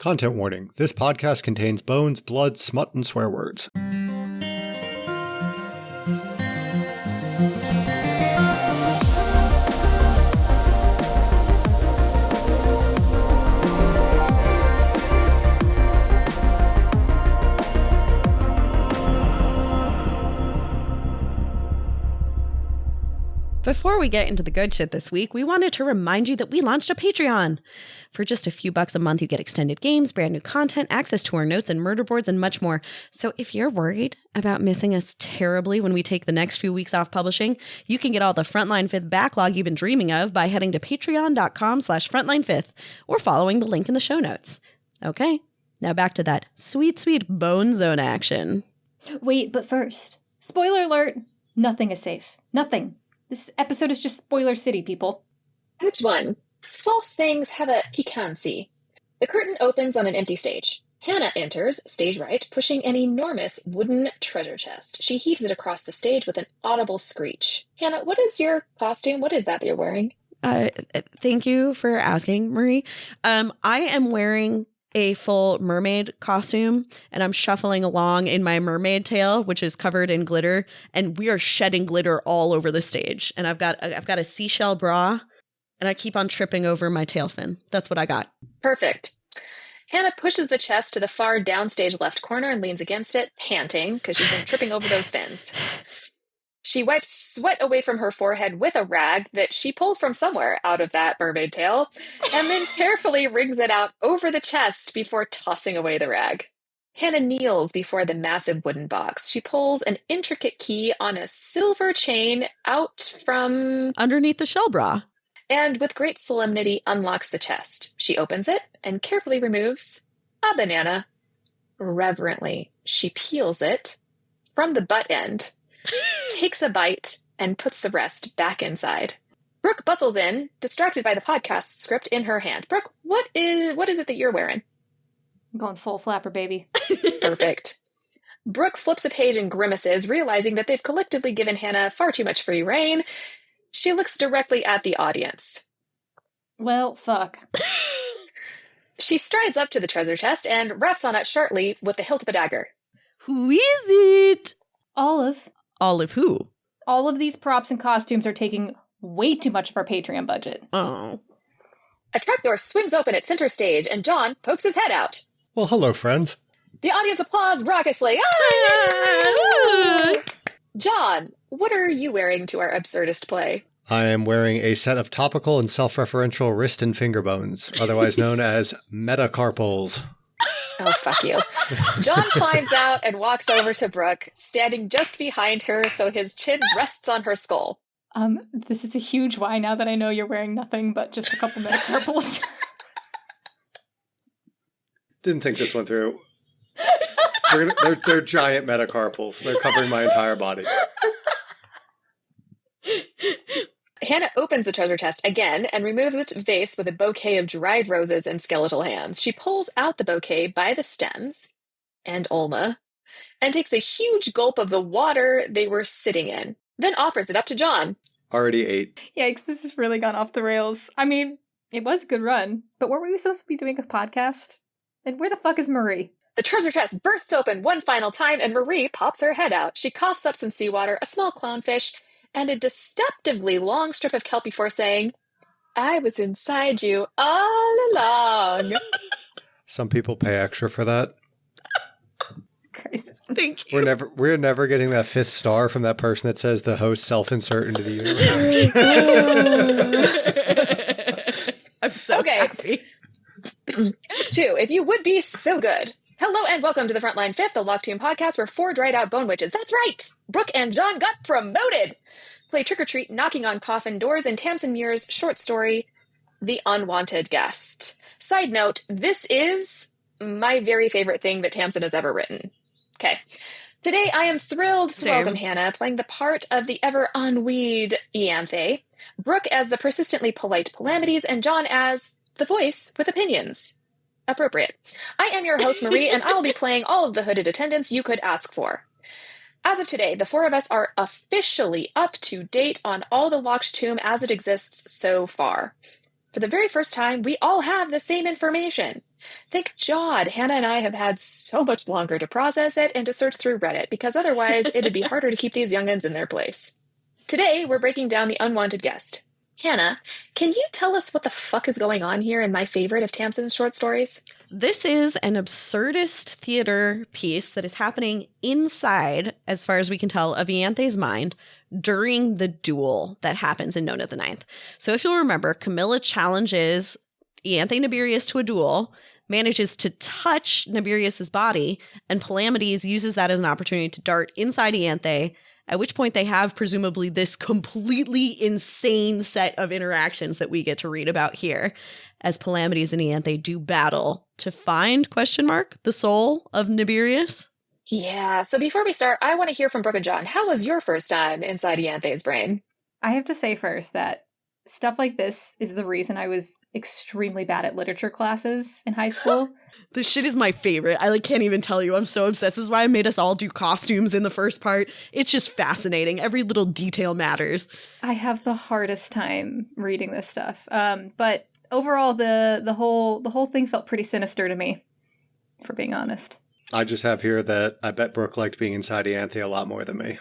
Content warning. This podcast contains bones, blood, smut, and swear words. Before we get into the good shit this week, we wanted to remind you that we launched a Patreon. For just a few bucks a month, you get extended games, brand new content, access to our notes and murder boards, and much more. So if you're worried about missing us terribly when we take the next few weeks off publishing, you can get all the Frontline 5th backlog you've been dreaming of by heading to patreon.com/frontline5th or following the link in the show notes. Okay, now back to that sweet, sweet Bone Zone action. Wait, but first, spoiler alert, nothing is safe. Nothing. This episode is just spoiler city, people. Act 1. False things have a piquancy. The curtain opens on an empty stage. Hannah enters, stage right, pushing an enormous wooden treasure chest. She heaves it across the stage with an audible screech. Hannah, what is your costume? What is that you're wearing? Thank you for asking, Marie. I am wearing a full mermaid costume, and I'm shuffling along in my mermaid tail, which is covered in glitter, and we are shedding glitter all over the stage. And I've got a seashell bra, and I keep on tripping over my tail fin. That's what I got. Perfect. Hannah pushes the chest to the far downstage left corner and leans against it, panting, because she's been tripping over those fins. She wipes sweat away from her forehead with a rag that she pulls from somewhere out of that mermaid tail, and then carefully wrings it out over the chest before tossing away the rag. Hannah kneels before the massive wooden box. She pulls an intricate key on a silver chain out from underneath the shell bra, and with great solemnity unlocks the chest. She opens it and carefully removes a banana. Reverently, she peels it from the butt end, takes a bite, and puts the rest back inside. Brooke bustles in, distracted by the podcast script in her hand. Brooke, what is it that you're wearing? I'm going full flapper, baby. Perfect. Brooke flips a page and grimaces, realizing that they've collectively given Hannah far too much free rein. She looks directly at the audience. Well, fuck. She strides up to the treasure chest and raps on it sharply with the hilt of a dagger. Who is it? Olive. Olive who? All of these props and costumes are taking way too much of our Patreon budget. Oh. A trapdoor swings open at center stage, and John pokes his head out. Well, hello, friends. The audience applauds raucously. John, what are you wearing to our absurdist play? I am wearing a set of topical and self-referential wrist and finger bones, otherwise known as metacarpals. Oh, fuck you. John climbs out and walks over to Brooke, standing just behind her so his chin rests on her skull. This is a huge why now that I know you're wearing nothing but just a couple metacarpals. Didn't think this one through. They're giant metacarpals. They're covering my entire body. Hannah opens the treasure chest again and removes its vase with a bouquet of dried roses and skeletal hands. She pulls out the bouquet by the stems and ulna and takes a huge gulp of the water they were sitting in, then offers it up to John. Already ate. Yikes, this has really gone off the rails. I mean, it was a good run, but what were we supposed to be doing a podcast? And where the fuck is Marie? The treasure chest bursts open one final time and Marie pops her head out. She coughs up some seawater, a small clownfish, and a deceptively long strip of kelp before saying, I was inside you all along. Some people pay extra for that. Christ. Thank you. We're never getting that 5th star from that person that says the host self-insert into the universe. I'm so happy. Act 2, if you would be so good. Hello and welcome to the Frontline 5th, the Locktoon podcast where 4 dried out bone witches, that's right, Brooke and John got promoted, play trick-or-treat knocking on coffin doors in Tamsin Muir's short story, The Unwanted Guest. Side note, this is my very favorite thing that Tamsin has ever written. Okay. Today I am thrilled to welcome Hannah, playing the part of the ever-ennuied Ianthe, Brooke as the persistently polite Palamides, and John as the voice with opinions. Appropriate. I am your host, Marie, and I will be playing all of the hooded attendants you could ask for. As of today, the 4 of us are officially up to date on all the Locked Tomb as it exists so far. For the very first time, we all have the same information. Thank God Hannah and I have had so much longer to process it and to search through Reddit, because otherwise it'd be harder to keep these young'uns in their place. Today, we're breaking down the Unwanted Guest. Hannah, can you tell us what the fuck is going on here in my favorite of Tamsin's short stories? This is an absurdist theater piece that is happening inside, as far as we can tell, of Ianthe's mind during the duel that happens in Nona the Ninth. So if you'll remember, Camilla challenges Ianthe Nibirius to a duel, manages to touch Nibirius's body, and Palamedes uses that as an opportunity to dart inside Ianthe, at which point they have presumably this completely insane set of interactions that we get to read about here as Palamedes and Ianthe do battle to find, the soul of Nibirius. Yeah, so before we start, I want to hear from Brooke and John. How was your first time inside Ianthe's brain? I have to say first that stuff like this is the reason I was extremely bad at literature classes in high school. This shit is my favorite. I can't even tell you. I'm so obsessed. This is why I made us all do costumes in the first part. It's just fascinating. Every little detail matters. I have the hardest time reading this stuff. But overall, the whole thing felt pretty sinister to me, for being honest. I just have here that I bet Brooke liked being inside Ianthe a lot more than me.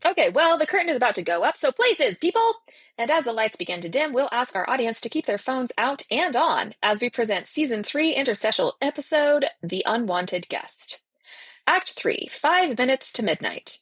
Okay, well, the curtain is about to go up, so places, people! And as the lights begin to dim, we'll ask our audience to keep their phones out and on as we present Season 3 Interstitial episode, The Unwanted Guest. Act 3, 5 minutes to midnight.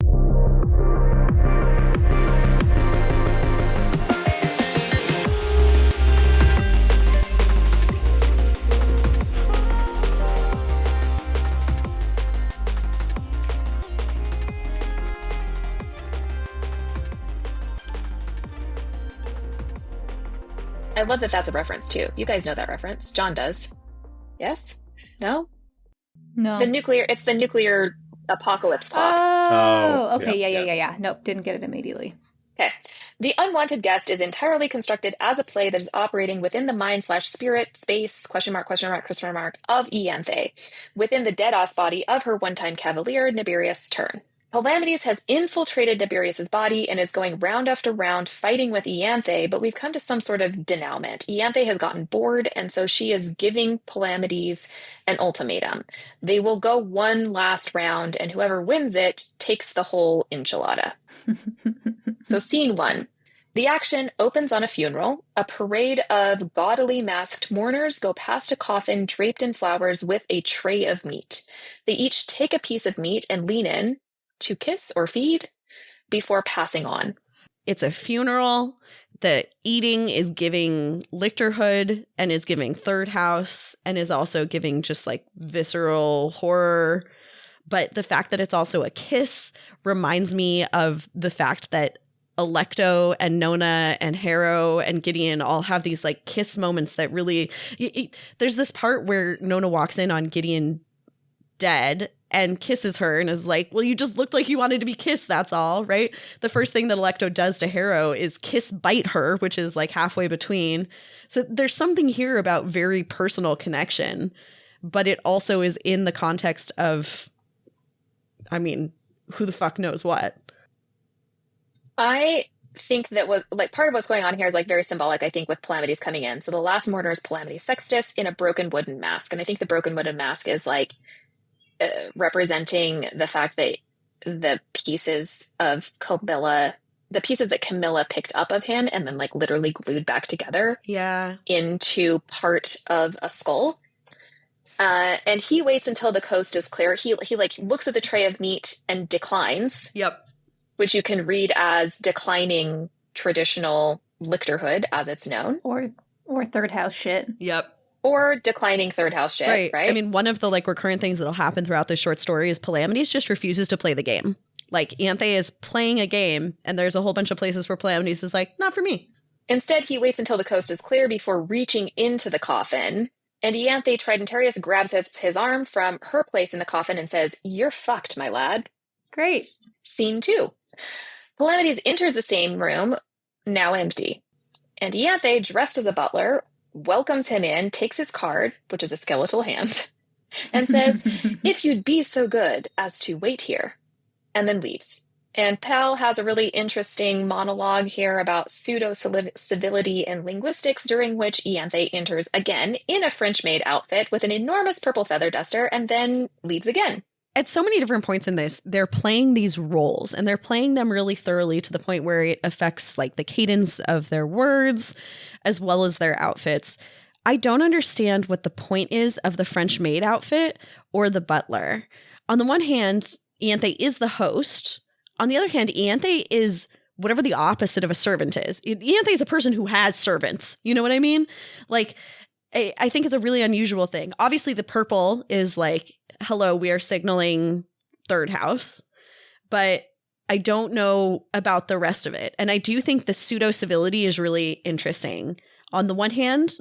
I love that that's a reference, too. You guys know that reference. John does. Yes? No? No. It's the nuclear apocalypse clock. Oh, okay. yeah. Yeah. Nope, didn't get it immediately. Okay. The Unwanted Guest is entirely constructed as a play that is operating within the mind/spirit space, of Ianthe, within the dead-ass body of her one-time cavalier, Nibirius Turn. Palamedes has infiltrated Nibirius's body and is going round after round fighting with Ianthe, but we've come to some sort of denouement. Ianthe has gotten bored, and so she is giving Palamedes an ultimatum. They will go one last round, and whoever wins it takes the whole enchilada. So scene 1. The action opens on a funeral. A parade of gaudily masked mourners go past a coffin draped in flowers with a tray of meat. They each take a piece of meat and lean in to kiss or feed before passing on. It's a funeral. The eating is giving lictorhood and is giving third house and is also giving just visceral horror. But the fact that it's also a kiss reminds me of the fact that Alecto and Nona and Harrow and Gideon all have these kiss moments that really there's this part where Nona walks in on Gideon dead and kisses her and is like, well, you just looked like you wanted to be kissed, that's all, right? The first thing that Alecto does to Harrow is bite her, which is halfway between. So there's something here about very personal connection, but it also is in the context of, who the fuck knows what? I think that part of what's going on here is very symbolic, I think, with Palamedes coming in. So the last mourner is Palamedes Sextus in a broken wooden mask. And I think the broken wooden mask is representing the fact that the pieces of Camilla, the pieces that Camilla picked up of him and then literally glued back together into part of a skull. And he waits until the coast is clear. He looks at the tray of meat and declines. Yep. Which you can read as declining traditional lictorhood as it's known. Or third house shit. Yep. Or declining third house shit, right? One of the recurrent things that'll happen throughout this short story is Palamedes just refuses to play the game. Ianthe is playing a game, and there's a whole bunch of places where Palamedes is not for me. Instead, he waits until the coast is clear before reaching into the coffin, and Ianthe Tridentarius grabs his arm from her place in the coffin and says, "You're fucked, my lad." Great. Scene 2. Palamedes enters the same room, now empty, and Ianthe, dressed as a butler, welcomes him in, takes his card, which is a skeletal hand, and says, "If you'd be so good as to wait here," and then leaves. And Pal has a really interesting monologue here about pseudo-civility in linguistics, during which Ianthe enters again in a French-maid outfit with an enormous purple feather duster and then leaves again. At so many different points in this, they're playing these roles, and they're playing them really thoroughly to the point where it affects like the cadence of their words as well as their outfits. I don't understand what the point is of the French maid outfit or the butler. On the one hand, Ianthe is the host. On the other hand, Ianthe is whatever the opposite of a servant is. Ianthe is a person who has servants. You know what I mean? Like, I think it's a really unusual thing. Obviously, the purple is like, hello, we are signaling third house. But I don't know about the rest of it. And I do think the pseudo-civility is really interesting. On the one hand,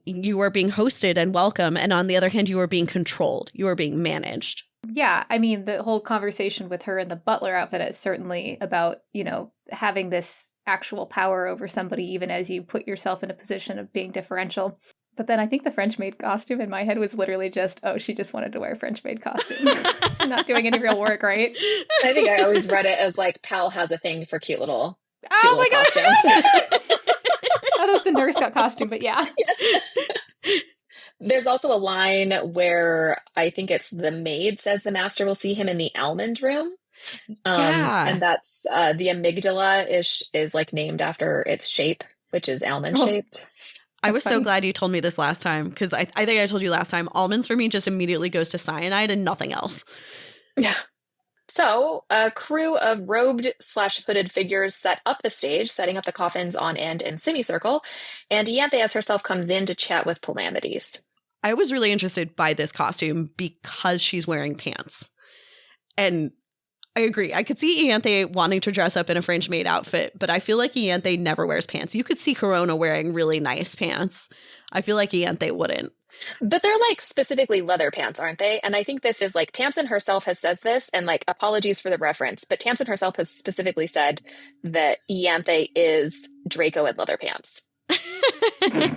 you are being hosted and welcome. And on the other hand, you are being controlled. You are being managed. Yeah, I mean, the whole conversation with her in the butler outfit is certainly about, you know, having this actual power over somebody, even as you put yourself in a position of being differential. But then I think the French maid costume in my head was literally just, oh, she just wanted to wear a French maid costume. Not doing any real work, right? I think I always read it as like Pal has a thing for cute little Oh my costumes. God. Oh, that's the nurse costume, but yeah. Yes. There's also a line where I think it's the maid says the master will see him in the almond room. Yeah. And that's the amygdala is like named after its shape, which is almond shaped. I was so funny. glad you told me this last time, because I think I told you last time, almonds for me just immediately goes to cyanide and nothing else. Yeah. So a crew of robed/hooded figures set up the stage, setting up the coffins on end in semicircle, and Ianthe as herself comes in to chat with Palamides. I was really interested by this costume because she's wearing pants. And I agree. I could see Ianthe wanting to dress up in a French maid outfit, but I feel like Ianthe never wears pants. You could see Corona wearing really nice pants. I feel like Ianthe wouldn't. But they're like specifically leather pants, aren't they? And I think this is like Tamsin herself has said this, and like apologies for the reference, but Tamsin herself has specifically said that Ianthe is Draco in leather pants.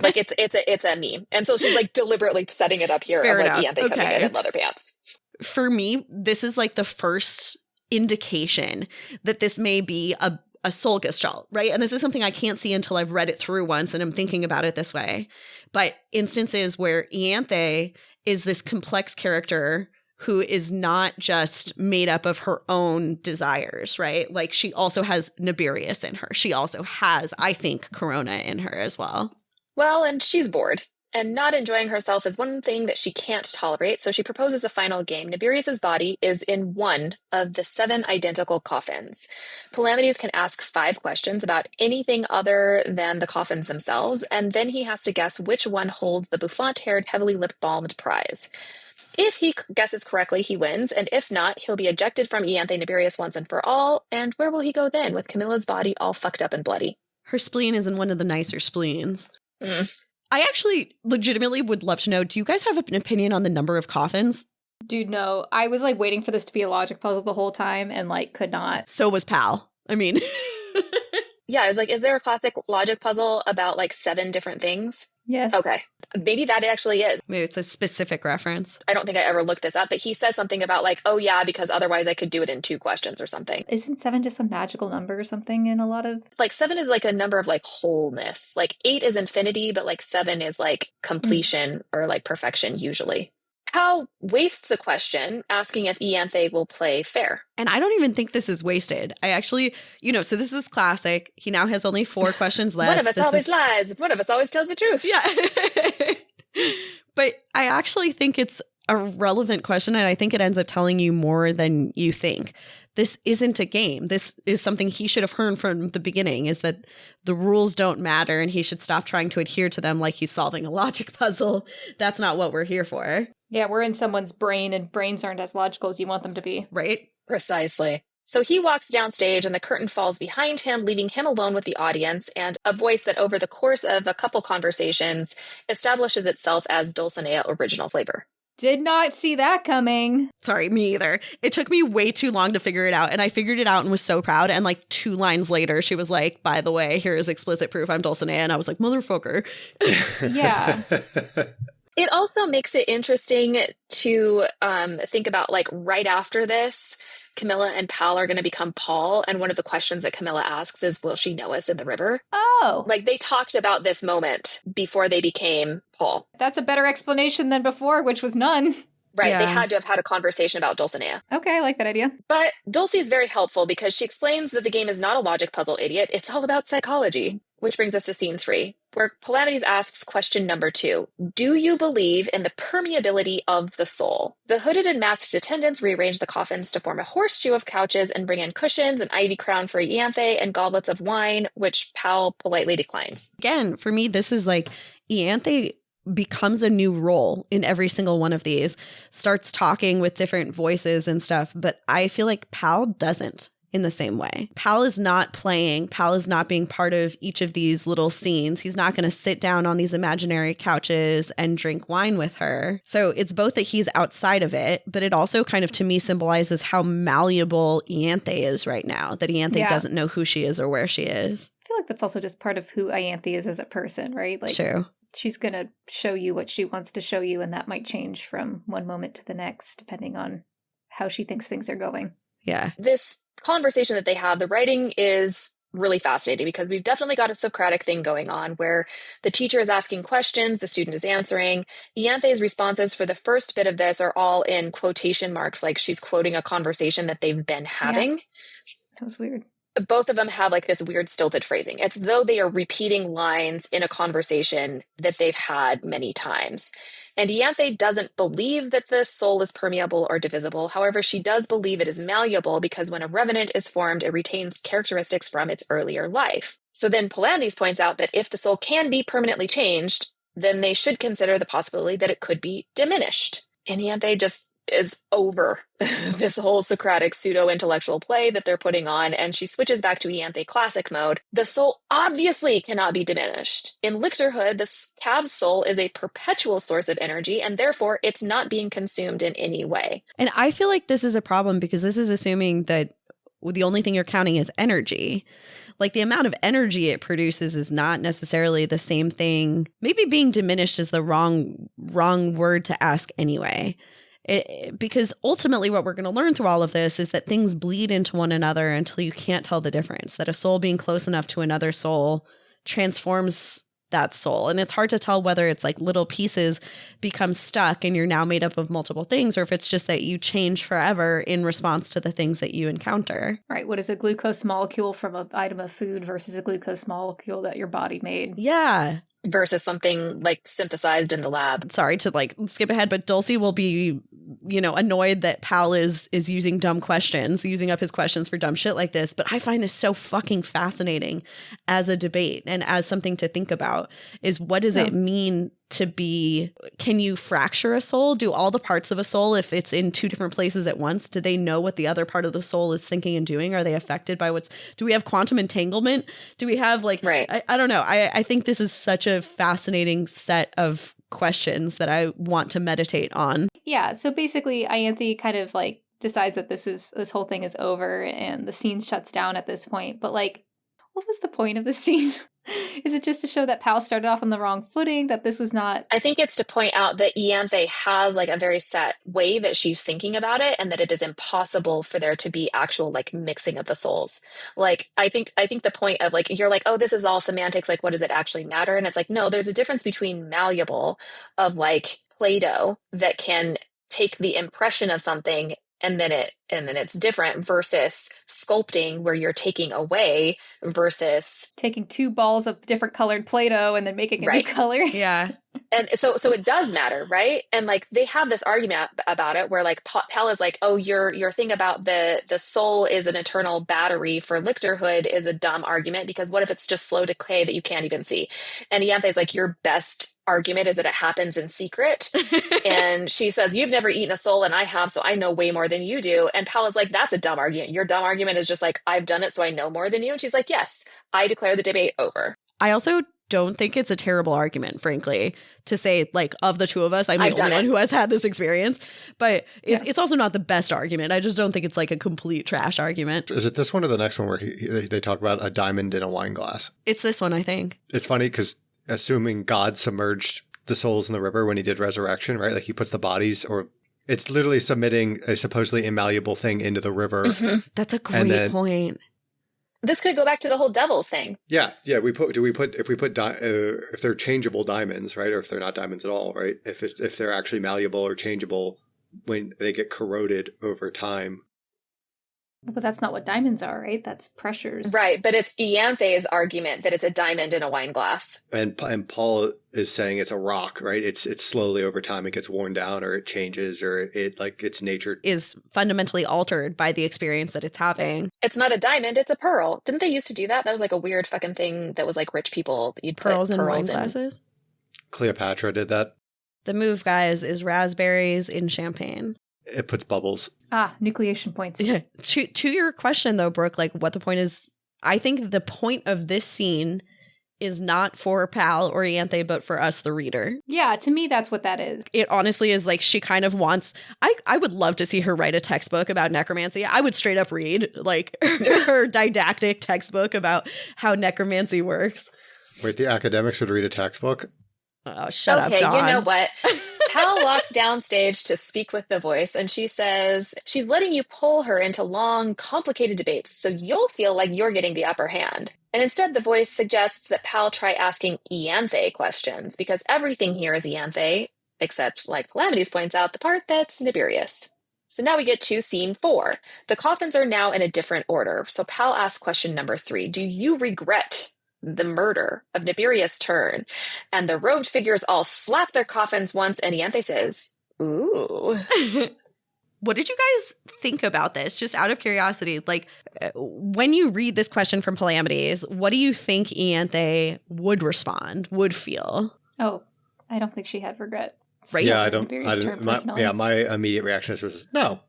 Like it's a meme. And so she's like deliberately setting it up here Fair of like enough. Ianthe coming Okay. in leather pants. For me, this is like the first indication that this may be a soul gestalt, right? And this is something I can't see until I've read it through once and I'm thinking about it this way. But instances where Ianthe is this complex character who is not just made up of her own desires, right? Like she also has Nibirius in her. She also has, I think, Corona in her as well. Well, and she's bored. And not enjoying herself is one thing that she can't tolerate, so she proposes a final game. Nibirius's body is in one of the 7 identical coffins. Palamides can ask 5 questions about anything other than the coffins themselves, and then he has to guess which one holds the bouffant-haired, heavily lip-balmed prize. If he guesses correctly, he wins, and if not, he'll be ejected from Ianthe Nibirius once and for all, and where will he go then, with Camilla's body all fucked up and bloody? Her spleen isn't one of the nicer spleens. Mm. I actually legitimately would love to know, do you guys have an opinion on the number of coffins? Dude, no. I was like waiting for this to be a logic puzzle the whole time and like could not. So was Pal. I mean, Yeah, it's like, is there a classic logic puzzle about like 7 different things? Yes. Okay. Maybe that actually is. maybe it's a specific reference. I don't think I ever looked this up, but he says something about like, oh yeah, because otherwise I could do it in 2 questions or something. Isn't 7 just a magical number or something in a lot of... Like 7 is like a number of like wholeness. Like 8 is infinity, but like 7 is like completion or like perfection usually. Hal wastes a question asking if Ianthe will play fair. And I don't even think this is wasted. I actually, so this is classic. He now has only 4 questions left. One of us This always is- lies. One of us always tells the truth. Yeah. But I actually think it's a relevant question, and I think it ends up telling you more than you think. This isn't a game. This is something he should have heard from the beginning, is that the rules don't matter and he should stop trying to adhere to them like he's solving a logic puzzle. That's not what we're here for, Yeah, we're in someone's brain and brains aren't as logical as you want them to be. right? Precisely. So he walks downstage and the curtain falls behind him, leaving him alone with the audience and a voice that over the course of a couple conversations establishes itself as Dulcinea original flavor. Did not see that coming. Sorry, me either. It took me way too long to figure it out, and I figured it out and was so proud. And like 2 lines later, she was like, by the way, here is explicit proof I'm Dulcinea. And I was like, motherfucker. Yeah. It also makes it interesting to think about, like, right after this, Camilla and Pal are going to become Paul. And one of the questions that Camilla asks is, will she know us in the river? Oh. Like, they talked about this moment before they became Paul. That's a better explanation than before, which was none. Right. Yeah. They had to have had a conversation about Dulcinea. Okay, I like that idea. But Dulcie is very helpful because she explains that the game is not a logic puzzle, idiot. It's all about psychology. Which brings us to scene 3, where Palamides asks question number 2. Do you believe in the permeability of the soul? The hooded and masked attendants rearrange the coffins to form a horseshoe of couches and bring in cushions, an ivy crown for Ianthe, and goblets of wine, which Pal politely declines. Again, for me, this is like Ianthe becomes a new role in every single one of these, starts talking with different voices and stuff, but I feel like Pal doesn't in the same way. Pal is not playing. Pal is not being part of each of these little scenes. He's not going to sit down on these imaginary couches and drink wine with her. So it's both that he's outside of it, but it also kind of, to me, symbolizes how malleable Ianthe is right now, that Ianthe doesn't know who she is or where she is. I feel like that's also just part of who Ianthe is as a person, right? Like, True. She's going to show you what she wants to show you, and that might change from one moment to the next, depending on how she thinks things are going. Yeah. This conversation that they have, the writing is really fascinating because we've definitely got a Socratic thing going on where the teacher is asking questions, the student is answering. Ianthe's responses for the first bit of this are all in quotation marks, like she's quoting a conversation that they've been having. Yeah. That was weird. Both of them have like this weird stilted phrasing. It's though they are repeating lines in a conversation that they've had many times. And Ianthe doesn't believe that the soul is permeable or divisible. However, she does believe it is malleable because when a revenant is formed, it retains characteristics from its earlier life. So then Palamides points out that if the soul can be permanently changed, then they should consider the possibility that it could be diminished. And Ianthe just is over this whole Socratic pseudo-intellectual play that they're putting on, and she switches back to Ianthe classic mode. The soul obviously cannot be diminished. In Lictorhood, the calf's soul is a perpetual source of energy, and therefore it's not being consumed in any way. And I feel like this is a problem because this is assuming that the only thing you're counting is energy. Like the amount of energy it produces is not necessarily the same thing. Maybe being diminished is the wrong word to ask anyway. Because ultimately what we're going to learn through all of this is that things bleed into one another until you can't tell the difference, that a soul being close enough to another soul transforms that soul. And it's hard to tell whether it's like little pieces become stuck and you're now made up of multiple things, or if it's just that you change forever in response to the things that you encounter. Right. What is a glucose molecule from an item of food versus a glucose molecule that your body made? Yeah. Versus something like synthesized in the lab. Sorry to like skip ahead, but Dulcie will be, annoyed that Pal is using dumb questions, using up his questions for dumb shit like this. But I find this so fucking fascinating as a debate and as something to think about is what does it mean to be, can you fracture a soul? Do all the parts of a soul, if it's in two different places at once, do they know what the other part of the soul is thinking and doing? Are they affected by do we have quantum entanglement? Do we have right. I don't know. I think this is such a fascinating set of questions that I want to meditate on. Yeah. So basically Ianthe kind of like decides that this whole thing is over and the scene shuts down at this point. But like, what was the point of the scene? Is it just to show that Pal started off on the wrong footing, that this was not... I think it's to point out that Ianthe has like a very set way that she's thinking about it and that it is impossible for there to be actual like mixing of the souls. Like, I think the point of like, you're like, oh, this is all semantics. Like, what does it actually matter? And it's like, no, there's a difference between malleable of like Play-Doh that can take the impression of something and then it's different versus sculpting where you're taking away versus taking two balls of different colored Play-Doh and then making a new color. Yeah. And so it does matter, right? And like they have this argument about it where like Pal is like, oh, your thing about the soul is an eternal battery for Lictorhood is a dumb argument because what if it's just slow decay that you can't even see? And Ianthe is like, your best argument is that it happens in secret. And she says, you've never eaten a soul and I have, so I know way more than you do. And Pal is like, that's a dumb argument. Your dumb argument is just like, I've done it, so I know more than you. And she's like, yes, I declare the debate over. I also don't think it's a terrible argument, frankly, to say like of the two of us, I'm the only one who has had this experience. But it's also not the best argument. I just don't think it's like a complete trash argument. Is it this one or the next one where they talk about a diamond in a wine glass? It's this one, I think. It's funny because assuming God submerged the souls in the river when he did resurrection, right? Like he puts the bodies, or it's literally submitting a supposedly immalleable thing into the river. Mhm. That's a great point. This could go back to the whole devils thing. Yeah. If they're changeable diamonds, right? Or if they're not diamonds at all, right? If they're actually malleable or changeable when they get corroded over time. But that's not what diamonds are, right? That's pressures. Right, but it's Ianthe's argument that it's a diamond in a wine glass. And Paul is saying it's a rock, right? It's slowly over time it gets worn down, or it changes, or its nature is fundamentally altered by the experience that it's having. It's not a diamond, it's a pearl. Didn't they used to do that? That was like a weird fucking thing that was like rich people. You'd Pearls put in wine glasses. Cleopatra did that. The move, guys, is raspberries in champagne. It puts bubbles. Nucleation points. Yeah. To your question, though, Brooke, like what the point is, I think the point of this scene is not for Pal or Ianthe, but for us, the reader. Yeah, to me, that's what that is. It honestly is like she kind of wants, I would love to see her write a textbook about necromancy. I would straight up read like her didactic textbook about how necromancy works. Wait, the academics would read a textbook? Oh, shut up, Okay, John. you know what? Pal walks downstage to speak with the voice, and she says she's letting you pull her into long, complicated debates, so you'll feel like you're getting the upper hand. And instead, the voice suggests that Pal try asking Ianthe questions, because everything here is Ianthe, except, like Calamities points out, the part that's Nibirius. So now we get to scene 4. The coffins are now in a different order, so Pal asks question number 3. Do you regret the murder of Nibirius Turn? And the robed figures all slap their coffins once, and Ianthe says, ooh. What did you guys think about this? Just out of curiosity, like when you read this question from Calamities, what do you think Ianthe would respond, would feel? Oh, I don't think she had regret. Right? Yeah, I don't. My immediate reaction was no.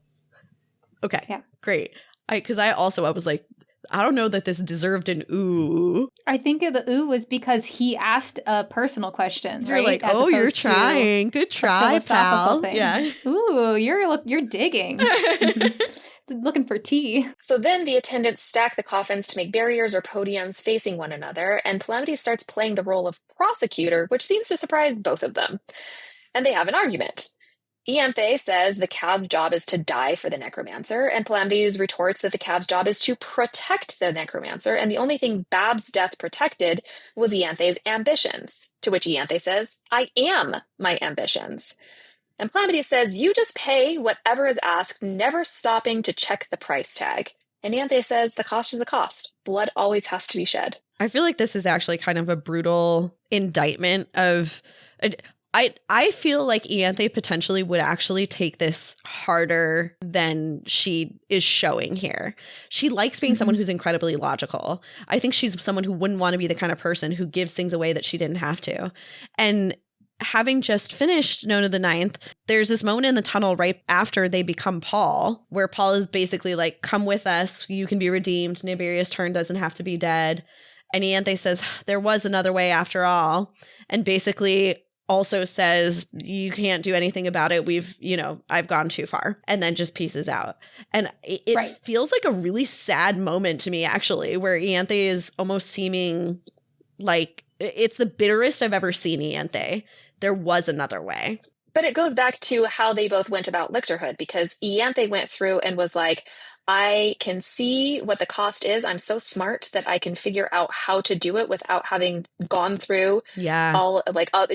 Okay. Yeah. Great. I was like, I don't know that this deserved an ooh. I think the ooh was because he asked a personal question. You're right? like, As oh, you're opposed to trying. Good try, philosophical pal. thing. Yeah. Ooh, you're digging. Looking for tea. So then the attendants stack the coffins to make barriers or podiums facing one another, and Calamity starts playing the role of prosecutor, which seems to surprise both of them. And they have an argument. Ianthe says the Cav's job is to die for the necromancer, and Calamities retorts that the Cav's job is to protect the necromancer, and the only thing Bab's death protected was Ianthe's ambitions. To which Ianthe says, I am my ambitions. And Calamities says, you just pay whatever is asked, never stopping to check the price tag. And Ianthe says, the cost is the cost. Blood always has to be shed. I feel like this is actually kind of a brutal indictment of... I feel like Ianthe potentially would actually take this harder than she is showing here. She likes being someone who's incredibly logical. I think she's someone who wouldn't want to be the kind of person who gives things away that she didn't have to. And having just finished Nona the Ninth, there's this moment in the tunnel right after they become Paul, where Paul is basically like, come with us, you can be redeemed. Nibirius Turn doesn't have to be dead. And Ianthe says, there was another way after all. And basically also says, you can't do anything about it. I've gone too far. And then just pieces out. And it feels like a really sad moment to me, actually, where Ianthe is almost seeming like it's the bitterest I've ever seen Ianthe. There was another way. But it goes back to how they both went about lictorhood, because Ianthe went through and was like, I can see what the cost is. I'm so smart that I can figure out how to do it without having gone through all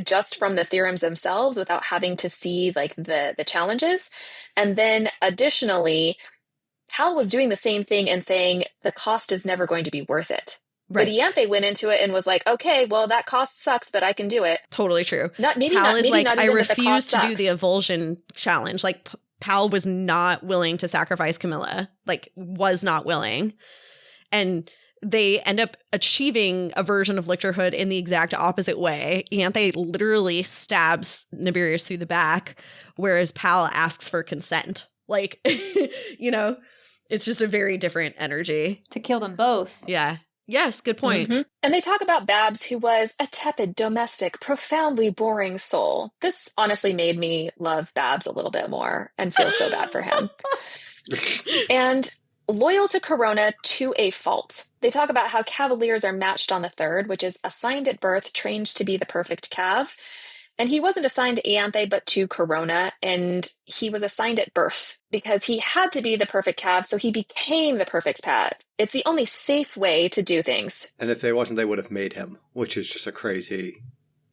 just from the theorems themselves, without having to see like the challenges. And then additionally, Hal was doing the same thing and saying the cost is never going to be worth it. Right. But Ianthe went into it and was like, okay, well, that cost sucks, but I can do it. Totally true. Pal is like, I refuse to do the Evulsion challenge. Like, Pal was not willing to sacrifice Camilla, like, was not willing. And they end up achieving a version of lictorhood in the exact opposite way. Ianthe literally stabs Nibirius through the back, whereas Pal asks for consent. Like, it's just a very different energy. To kill them both. Yeah. Yes, good point. Mm-hmm. And they talk about Babs, who was a tepid, domestic, profoundly boring soul. This honestly made me love Babs a little bit more and feel so bad for him. And loyal to Corona to a fault. They talk about how Cavaliers are matched on the third, which is assigned at birth, trained to be the perfect Cav. And he wasn't assigned to Ianthe, but to Corona, and he was assigned at birth because he had to be the perfect cav, so he became the perfect pet. It's the only safe way to do things. And if they wasn't, they would have made him, which is just a crazy...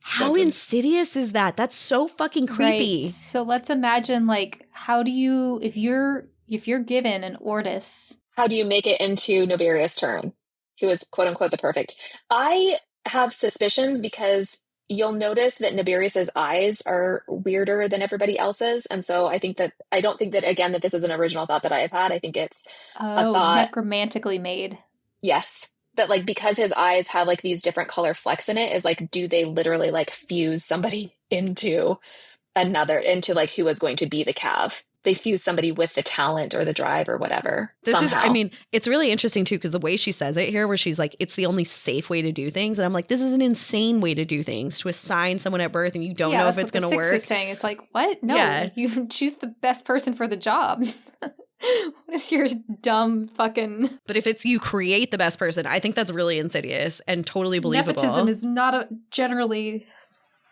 How something. insidious is that? That's so fucking creepy. Right. So let's imagine, like, how do you, if you're given an Ortis... How do you make it into Noberius' turn, who is quote-unquote the perfect? I have suspicions because you'll notice that Noberius's eyes are weirder than everybody else's. And so I don't think that, again, that this is an original thought that I have had. I think it's a thought. Necromantically made. Yes. That, like, because his eyes have, like, these different color flecks in it, is, like, do they literally, like, fuse somebody into like, who is going to be the cav? They fuse somebody with the talent or the drive or whatever. It's really interesting too, because the way she says it here, where she's like, it's the only safe way to do things. And I'm like, this is an insane way to do things, to assign someone at birth and you don't know if it's going to work. Is saying. It's like, what? No, you choose the best person for the job. What is your dumb fucking... But if it's you create the best person, I think that's really insidious and totally believable. Nepotism is not generally...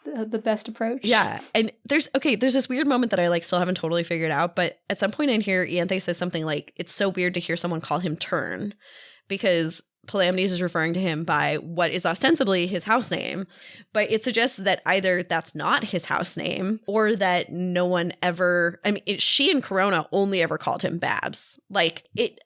the best approach. Yeah. And there's this weird moment that I like still haven't totally figured out, but at some point in here, Ianthe says something like, it's so weird to hear someone call him Turn, because Palamedes is referring to him by what is ostensibly his house name, but it suggests that either that's not his house name or that no one ever, she and Corona only ever called him Babs. Like,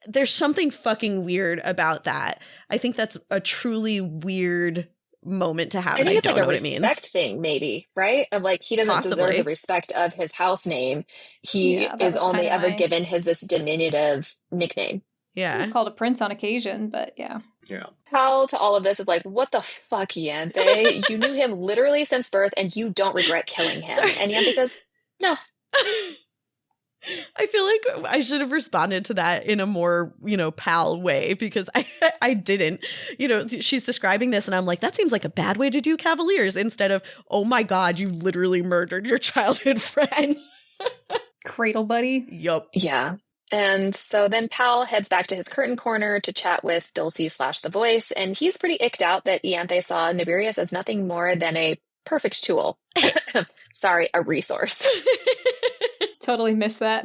there's something fucking weird about that. I think that's a truly weird moment to have. I think it's like a respect thing, maybe, right? Of like, he doesn't deserve the respect of his house name. He is only ever given this diminutive nickname. Yeah. He's called a prince on occasion, but yeah. Yeah. Hal to all of this is like, what the fuck, Ianthe? You knew him literally since birth and you don't regret killing him. And Ianthe says, no. I feel like I should have responded to that in a more, pal way, because I didn't. She's describing this and I'm like, that seems like a bad way to do Cavaliers, instead of, oh my God, you literally murdered your childhood friend. Cradle buddy. Yup. Yeah. And so then Pal heads back to his curtain corner to chat with Dulcie/The Voice, and he's pretty icked out that Ianthe saw Noberius as nothing more than a perfect tool. Sorry, a resource. Totally missed that.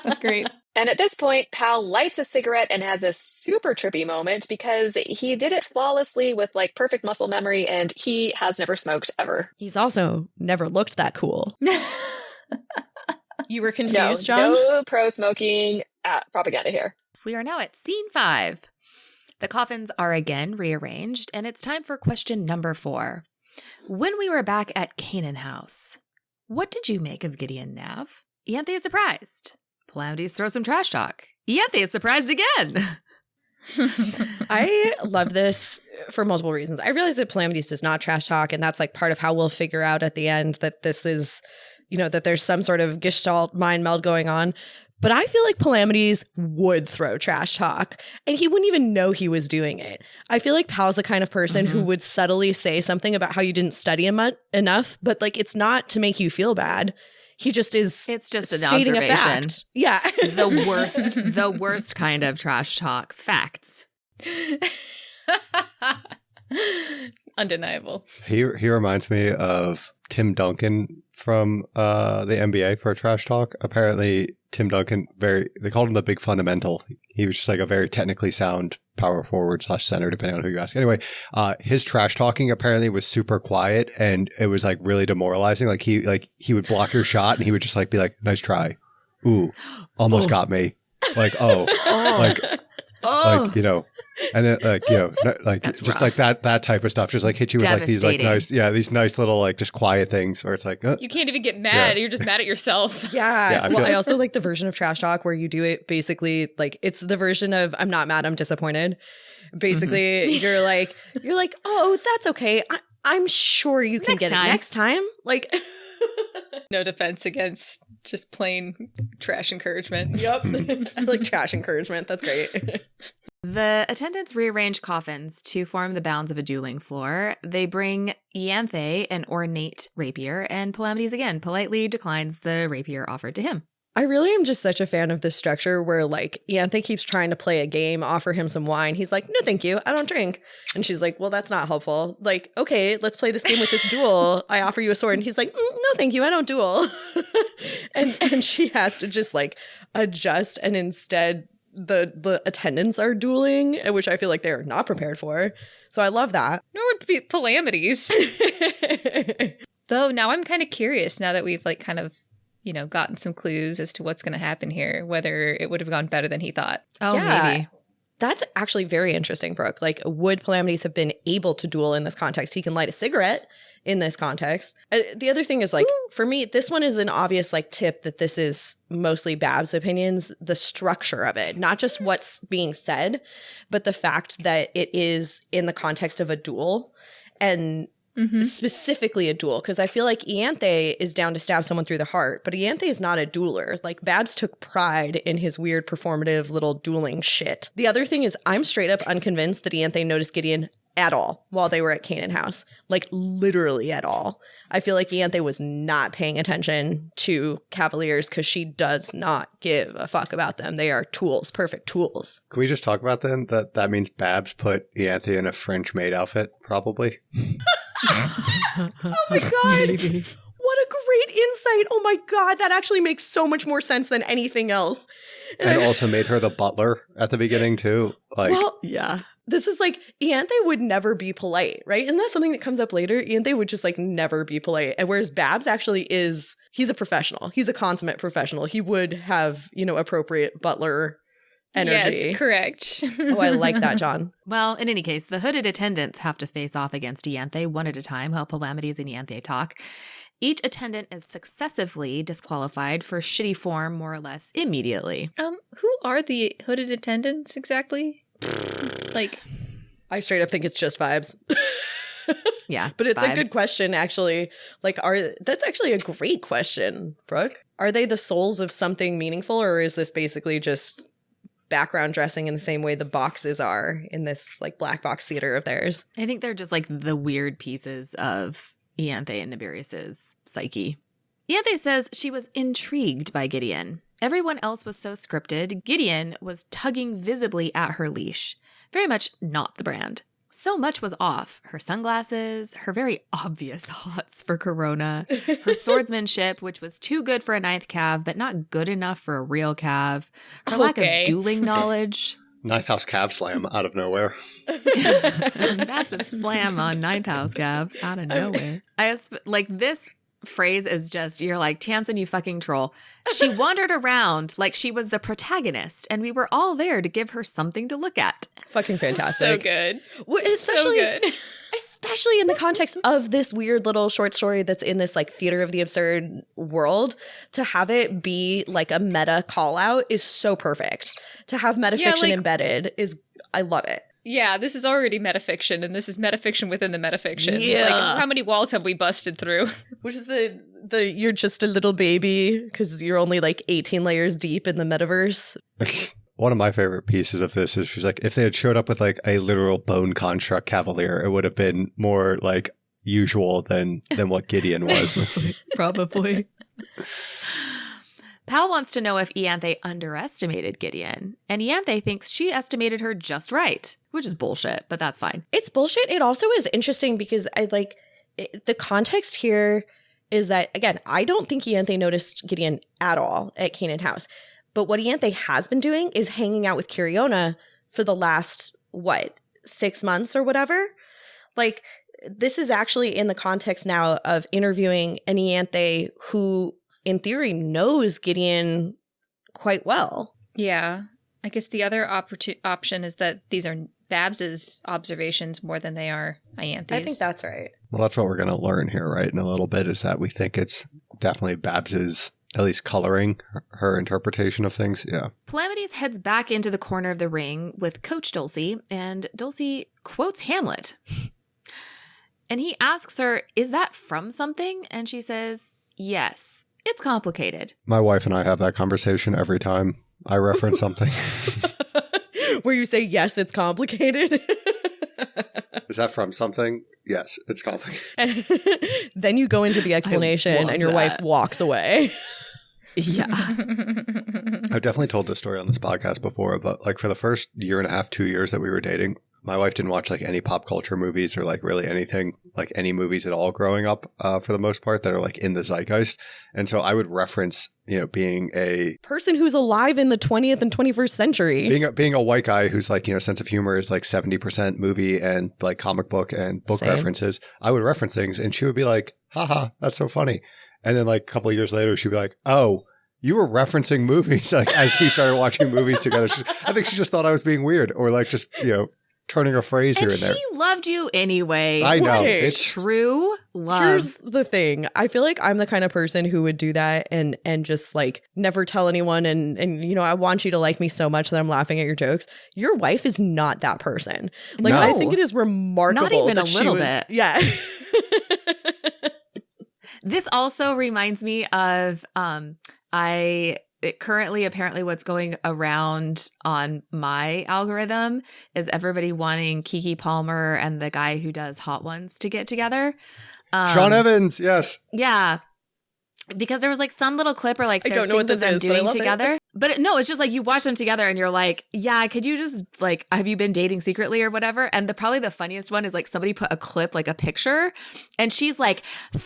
That's great. And at this point, Pal lights a cigarette and has a super trippy moment because he did it flawlessly with like perfect muscle memory, and he has never smoked ever. He's also never looked that cool. You were confused, John? No pro-smoking propaganda here. We are now at scene 5. The coffins are again rearranged, and it's time for question number 4. When we were back at Canaan House, what did you make of Gideon, Nav? Ianthe is surprised. Palamedes throws some trash talk. Ianthe is surprised again. I love this for multiple reasons. I realize that Palamedes does not trash talk, and that's like part of how we'll figure out at the end that this is, that there's some sort of gestalt mind meld going on. But I feel like Palamedes would throw trash talk, and he wouldn't even know he was doing it. I feel like Pal's the kind of person who would subtly say something about how you didn't study enough, but like it's not to make you feel bad. He just is. It's just an stating observation. A fact. Yeah. The worst kind of trash talk. Facts. Undeniable. He reminds me of Tim Duncan from the NBA for trash talk. Apparently, Tim Duncan, they called him the big fundamental. He was just like a very technically sound power forward / center, depending on who you ask. Anyway, his trash talking apparently was super quiet, and it was like really demoralizing. Like he would block your shot, and he would just like be like, "Nice try, ooh, almost got me." Like and then That's just rough. like that type of stuff, just like hit you with like these like these nice little like just quiet things where it's like you can't even get mad. You're just mad at yourself. Yeah. I also like the version of trash talk where you do it basically like it's the version of I'm not mad, I'm disappointed. Basically, you're like, oh, that's okay. I'm sure you can get it next time. Like, No defense against just plain trash encouragement. Yep. I like trash encouragement. That's great. The attendants rearrange coffins to form the bounds of a dueling floor. They bring Ianthe an ornate rapier, and Palamedes again politely declines the rapier offered to him. I really am just such a fan of this structure where like Ianthe keeps trying to play a game, offer him some wine. He's like, no, thank you. I don't drink. And she's like, well, that's not helpful. Like, okay, let's play this game with this duel. I offer you a sword. And he's like, no, thank you. I don't duel. and she has to just like adjust. And instead the attendants are dueling, which I feel like they're not prepared for. So I love that. Nor would be Calamities. Though now I'm kind of curious now that we've like kind of, you know, gotten some clues as to what's going to happen here, whether it would have gone better than he thought. Oh, Yeah. maybe. That's actually very interesting, Brooke. Like, would Calamities have been able to duel in this context? He can light a cigarette in this context. The other thing is, like, for me, this one is an obvious, like, tip that this is mostly Babs' opinions, the structure of it, not just what's being said, but the fact that it is in the context of a duel and specifically a duel. Because I feel like Ianthe is down to stab someone through the heart, but Ianthe is not a dueler. Like, Babs took pride in his weird performative little dueling shit. The other thing is, I'm straight up unconvinced that Ianthe noticed Gideon at all while they were at Canaan House. Like, literally at all. I feel like Ianthe was not paying attention to Cavaliers because she does not give a fuck about them. They are tools, perfect tools. Can we just talk about them? That means Babs put Ianthe in a French maid outfit, probably. Oh my god. Maybe. What a great insight. Oh my god, that actually makes so much more sense than anything else. And also made her the butler at the beginning, too. Like, well, Yeah. this is like, Ianthe would never be polite, right? Isn't that something that comes up later? Ianthe would just like never be polite. And whereas Babs actually is, he's a professional. He's a consummate professional. He would have, you know, appropriate butler energy. Yes, correct. Oh, I like that, John. Well, in any case, the hooded attendants have to face off against Ianthe one at a time while Calamities and Ianthe talk. Each attendant is successively disqualified for shitty form more or less immediately. Who are the hooded attendants exactly? Like, I straight up think it's just vibes. Yeah. But it's vibes. a good question, actually. Like, that's actually a great question, Brooke. Are they the souls of something meaningful, or is this basically just background dressing in the same way the boxes are in this like black box theater of theirs? I think they're just like the weird pieces of Ianthe and Nibirius's psyche. Ianthe says she was intrigued by Gideon. Everyone else was so scripted. Gideon was tugging visibly at her leash. Very much not the brand. So much was off. Her sunglasses, her very obvious hots for Corona, her swordsmanship, which was too good for a ninth cav, but not good enough for a real cav, her lack of dueling knowledge. Ninth House Cav Slam out of nowhere. Massive slam on Ninth House Cavs out of nowhere. Like, this phrase is just, you're like, Tamsin, you fucking troll. She wandered around like she was the protagonist, and we were all there to give her something to look at. Fucking fantastic. so good. Well, especially, So good. especially in the context of this weird little short story that's in this like theater of the absurd world, to have it be like a meta call out is so perfect. To have metafiction like- embedded is, I love it. Yeah, this is already metafiction, and this is metafiction within the metafiction. Yeah. Like, how many walls have we busted through? Which is the you're just a little baby because you're only like 18 layers deep in the metaverse. One of my favorite pieces of this is she's like, if they had showed up with like a literal bone construct cavalier, it would have been more like usual than what Gideon was. Probably. Pal wants to know if Ianthe underestimated Gideon, and Ianthe thinks she estimated her just right, which is bullshit, but that's fine. It's bullshit. It also is interesting because I like the context here is that, again, I don't think Ianthe noticed Gideon at all at Canaan House. But what Ianthe has been doing is hanging out with Kiriona for the last, 6 months or whatever? Like, this is actually in the context now of interviewing an Ianthe who, in theory, knows Gideon quite well. Yeah. I guess the other option is that these are Babs's observations more than they are Ianthe's. I think that's right. Well, that's what we're going to learn here, right? In a little bit, is that we think it's definitely Babs's, at least coloring her interpretation of things. Yeah. Calamities heads back into the corner of the ring with Coach Dulcie, and Dulcie quotes Hamlet. And he asks her, is that from something? And she says, yes, it's complicated. My wife and I have that conversation every time I reference something. Where you say, yes, it's complicated. Is that from something? Yes, it's complicated. Then you go into the explanation love and your wife that. walks away. Yeah. I've definitely told this story on this podcast before, but like for the first year and a half, 2 years that we were dating, my wife didn't watch like any pop culture movies or like really anything, like any movies at all growing up for the most part that are like in the zeitgeist. And so I would reference, being a person who's alive in the 20th and 21st century. Being a white guy who's like, sense of humor is like 70% movie and like comic book and book Same. references. I would reference things and she would be like, haha, that's so funny. And then like a couple of years later, she'd be like, oh, you were referencing movies like as we started watching movies together. I think she just thought I was being weird or like just, turning a phrase here and there. She loved you anyway. I know. Okay. It's true love. Here's the thing. I feel like I'm the kind of person who would do that and just like never tell anyone and I want you to like me so much that I'm laughing at your jokes. Your wife is not that person. Like No. I think it is remarkable. Not even that a little she was, bit. Yeah. This also reminds me of currently apparently what's going around on my algorithm is everybody wanting Keke Palmer and the guy who does Hot Ones to get together. Sean Evans, yes. Yeah. Because there was like some little clip or like I there's don't know what things of this them is, but I doing love it. together. But no, it's just like you watch them together and you're like, yeah, could you just like, have you been dating secretly or whatever? And probably the funniest one is like somebody put a clip, like a picture, and she's like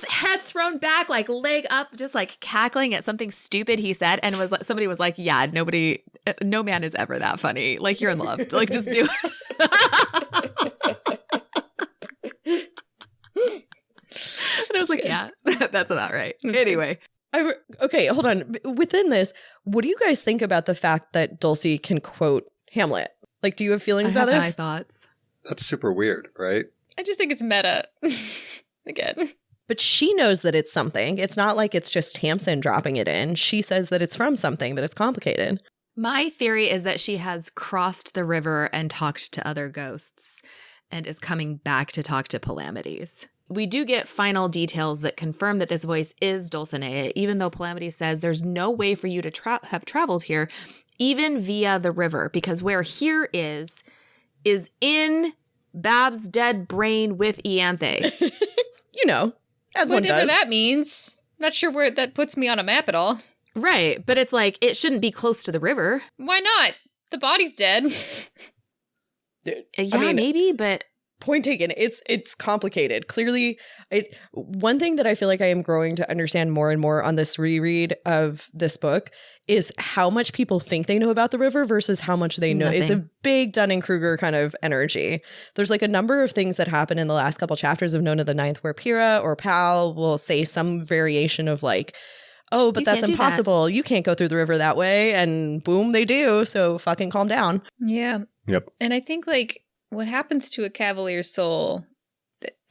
head thrown back, like leg up, just like cackling at something stupid he said. And somebody was like, yeah, no man is ever that funny. Like you're in love. Like just do it. And I was like, yeah, that's about right. Anyway. Okay, hold on. Within this, what do you guys think about the fact that Dulcie can quote Hamlet? Like, do you have feelings about have this? my thoughts. That's super weird, right? I just think it's meta. Again. But she knows that it's something. It's not like it's just Tamsin dropping it in. She says that it's from something, that it's complicated. My theory is that she has crossed the river and talked to other ghosts and is coming back to talk to Palamides. We do get final details that confirm that this voice is Dulcinea, even though Palamides says there's no way for you to have traveled here, even via the river, because where here is in Bab's dead brain with Ianthe. As one Whatever does. that means. Not sure where that puts me on a map at all. Right, but it's like, it shouldn't be close to the river. Why not? The body's dead. Yeah, maybe, but... Point taken. It's complicated. Clearly, one thing that I feel like I am growing to understand more and more on this reread of this book is how much people think they know about the river versus how much they know. Nothing. It's a big Dunning-Kruger kind of energy. There's like a number of things that happen in the last couple chapters of Nona the Ninth where Pyrrha or Pal will say some variation of like, oh, but that's impossible. You can't go through the river that way. And boom, they do. So fucking calm down. Yeah. Yep. And I think like what happens to a cavalier's soul,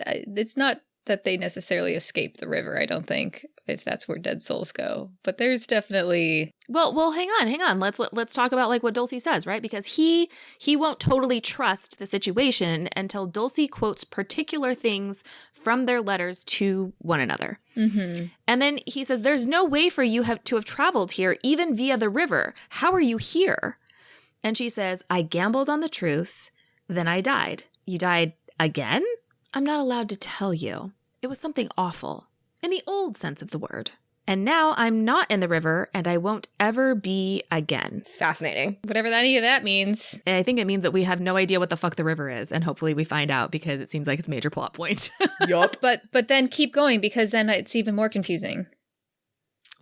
it's not that they necessarily escape the river, I don't think, if that's where dead souls go. But there's definitely... Well, hang on. Let's talk about like what Dulcie says, right? Because he won't totally trust the situation until Dulcie quotes particular things from their letters to one another. Mm-hmm. And then he says, there's no way for you to have traveled here, even via the river. How are you here? And she says, I gambled on the truth, then I died. You died again? I'm not allowed to tell you. It was something awful, in the old sense of the word. And now I'm not in the river, and I won't ever be again. Fascinating. Whatever any of that means. And I think it means that we have no idea what the fuck the river is, and hopefully we find out because it seems like it's a major plot point. Yup. But then keep going because then it's even more confusing.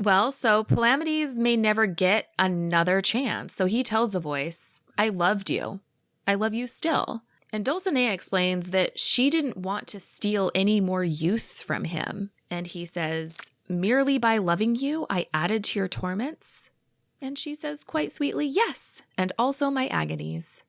Well, so Palamides may never get another chance. So he tells the voice, I loved you. I love you still. And Dulcinea explains that she didn't want to steal any more youth from him. And he says, merely by loving you, I added to your torments. And she says quite sweetly, yes, and also my agonies.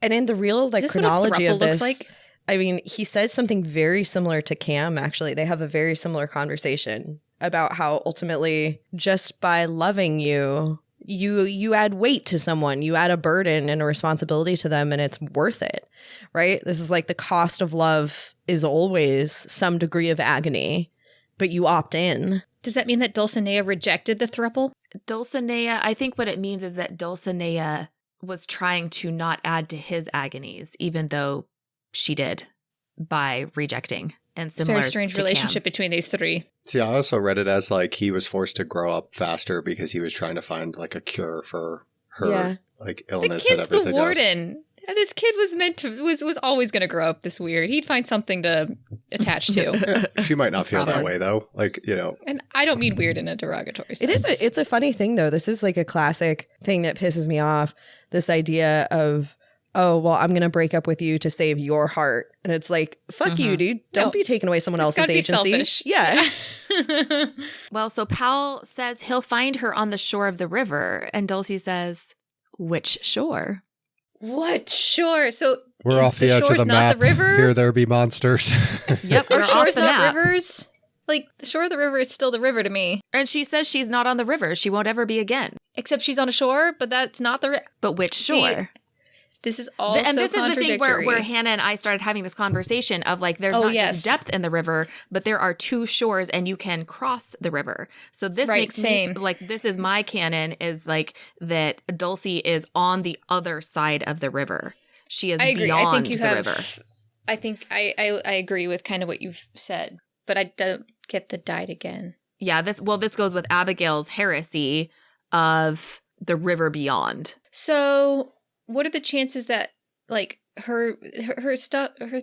And in the real like Is this what a chronology throuple of this, looks like? I mean, he says something very similar to Cam, actually. They have a very similar conversation about how ultimately just by loving you, you add weight to someone, you add a burden and a responsibility to them, and it's worth it, right? This is like the cost of love is always some degree of agony, but you opt in. Does that mean that Dulcinea rejected the throuple? Dulcinea, I think what it means is that Dulcinea was trying to not add to his agonies, even though she did by rejecting and It's a similar very strange to relationship Cam. between these three. See, I also read it as like he was forced to grow up faster because he was trying to find like a cure for her like The illness and kid's the everything else. warden. This kid was always going to grow up this weird. He'd find something to attach to. She might not feel Stop that it. way though. Like, you know, And I don't mean weird in a derogatory sense. It's a funny thing though. This is like a classic thing that pisses me off. This idea of, oh, well, I'm going to break up with you to save your heart. And it's like, fuck you, dude. Don't No. be taking away someone It's else's gotta be agency. selfish. Yeah. Well, so Pal says he'll find her on the shore of the river, and Dulcie says, which shore? What shore? So we're is off the edge of shore's the not map. the river? Here there be monsters. Yep, Or we're off shore's the not map. rivers? Like, the shore of the river is still the river to me. And she says she's not on the river. She won't ever be again. Except she's on a shore, but that's not the river. But which See, shore? This is all And so this is the thing contradictory. where Hannah and I started having this conversation of like, there's Oh, not yes. just depth in the river, but there are two shores and you can cross the river. So this Right, makes same. me like, this is my canon is like that Dulcie is on the other side of the river. She is I agree. beyond I think you the have. river. I think I agree with kind of what you've said, but I don't get the died again. Yeah, this goes with Abigail's heresy of the river beyond. So, what are the chances that like her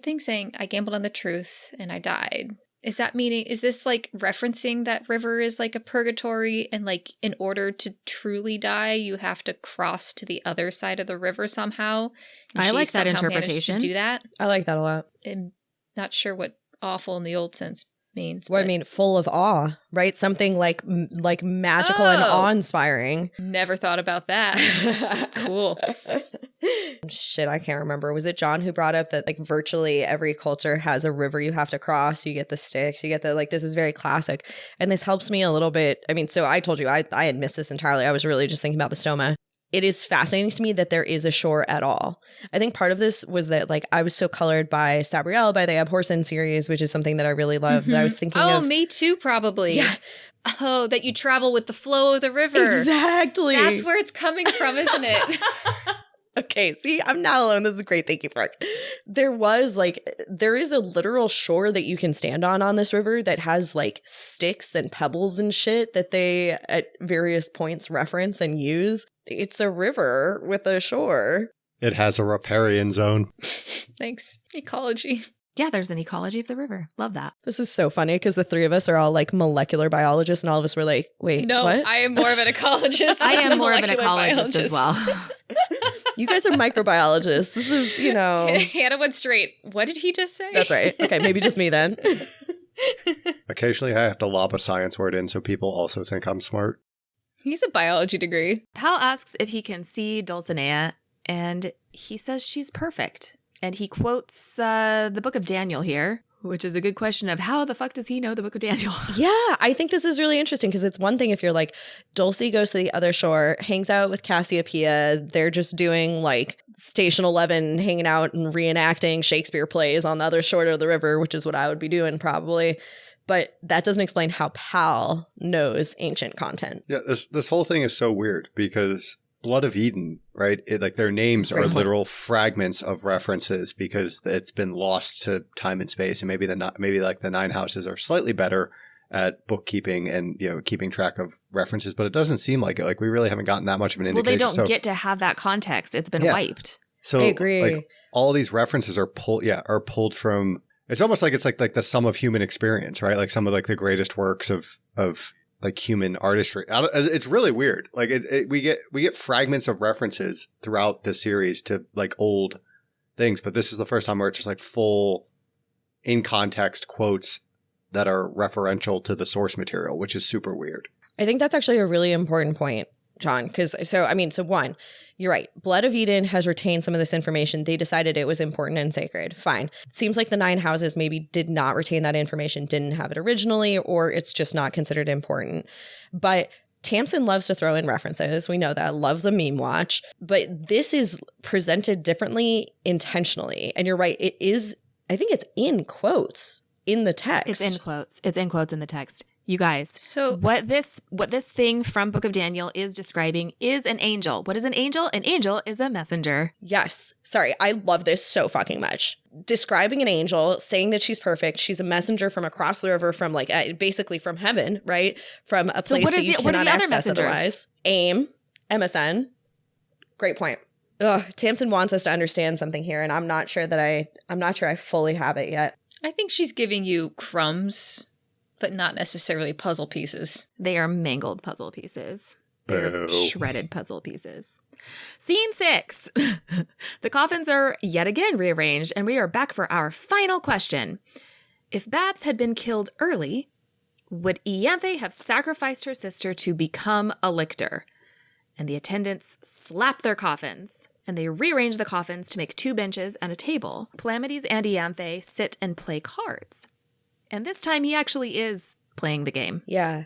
thing saying I gambled on the truth and I died? Is that meaning, is this like referencing that river is like a purgatory and like in order to truly die, you have to cross to the other side of the river somehow? And I she like that somehow managed interpretation. To do that? I like that a lot. I'm not sure what awful in the old sense means. Well, I but mean, full of awe, right? Something like magical and Oh. awe-inspiring. never thought about that. Cool. Shit, I can't remember. Was it John who brought up that like virtually every culture has a river you have to cross? You get the sticks, you get the like, this is very classic. And this helps me a little bit. I mean, so I told you I had missed this entirely. I was really just thinking about the stoma. It is fascinating to me that there is a shore at all. I think part of this was that like I was so colored by Sabriel, by the Abhorsen series, which is something that I really love. That I was thinking of. me too, probably. Yeah. Oh, that you travel with the flow of the river. Exactly. That's where it's coming from, isn't it? Okay, see, I'm not alone. This is great. Thank you, Frank. There is a literal shore that you can stand on this river that has like sticks and pebbles and shit that they at various points reference and use. It's a river with a shore. It has a riparian zone. Thanks. Ecology. Yeah, there's an ecology of the river. Love that. This is so funny because the three of us are all like molecular biologists and all of us were like, wait, No, what? I am more of an ecologist. I than am a more of an molecular ecologist as biologist. well. You guys are microbiologists. This is, Hannah went straight. What did he just say? That's right. Okay, maybe just me then. Occasionally I have to lob a science word in so people also think I'm smart. He's a biology degree. Pal asks if he can see Dulcinea, and he says she's perfect. And he quotes the book of Daniel here, which is a good question of how the fuck does he know the book of Daniel? Yeah, I think this is really interesting because it's one thing if you're like, Dulcie goes to the other shore, hangs out with Cassiopeia. They're just doing like Station 11, hanging out and reenacting Shakespeare plays on the other shore of the river, which is what I would be doing probably. But that doesn't explain how Pal knows ancient content. Yeah, this whole thing is so weird because Blood of Eden, right? Like their names are Great point. literal fragments of references because it's been lost to time and space, and maybe like the Nine Houses are slightly better at bookkeeping and keeping track of references, but it doesn't seem like it. Like we really haven't gotten that much of an Well, indication. they don't get to have that context. It's been wiped. So I agree. Like all these references are pulled from. It's almost like it's like the sum of human experience, right? Like some of like the greatest works of like human artistry. It's really weird. Like we get fragments of references throughout the series to like old things, but this is the first time where it's just like full in context quotes that are referential to the source material, which is super weird. I think that's actually a really important point, John, because so one, you're right. Blood of Eden has retained some of this information. They decided it was important and sacred. Fine. It seems like the Nine Houses maybe did not retain that information, didn't have it originally, or it's just not considered important. But Tamsin loves to throw in references. We know that. Loves a meme watch. But this is presented differently intentionally. And you're right. It is, I think it's in quotes in the text. It's in quotes. It's in quotes in the text. You guys, So what this thing from Book of Daniel is describing is an angel. What is an angel? An angel is a messenger. Yes. Sorry, I love this so fucking much. Describing an angel, saying that she's perfect. She's a messenger from across the river, from like basically from heaven, right? From a place that you cannot access otherwise. AIM, MSN. Great point. Ugh, Tamsin wants us to understand something here, and I'm not sure I fully have it yet. I think she's giving you crumbs, but not necessarily puzzle pieces. They are mangled puzzle pieces. They're shredded puzzle pieces. Scene 6. The coffins are yet again rearranged, and we are back for our final question. If Babs had been killed early, would Ianthe have sacrificed her sister to become a lictor? And the attendants slap their coffins, and they rearrange the coffins to make 2 benches and a table. Palamedes and Ianthe sit and play cards. And this time he actually is playing the game. Yeah.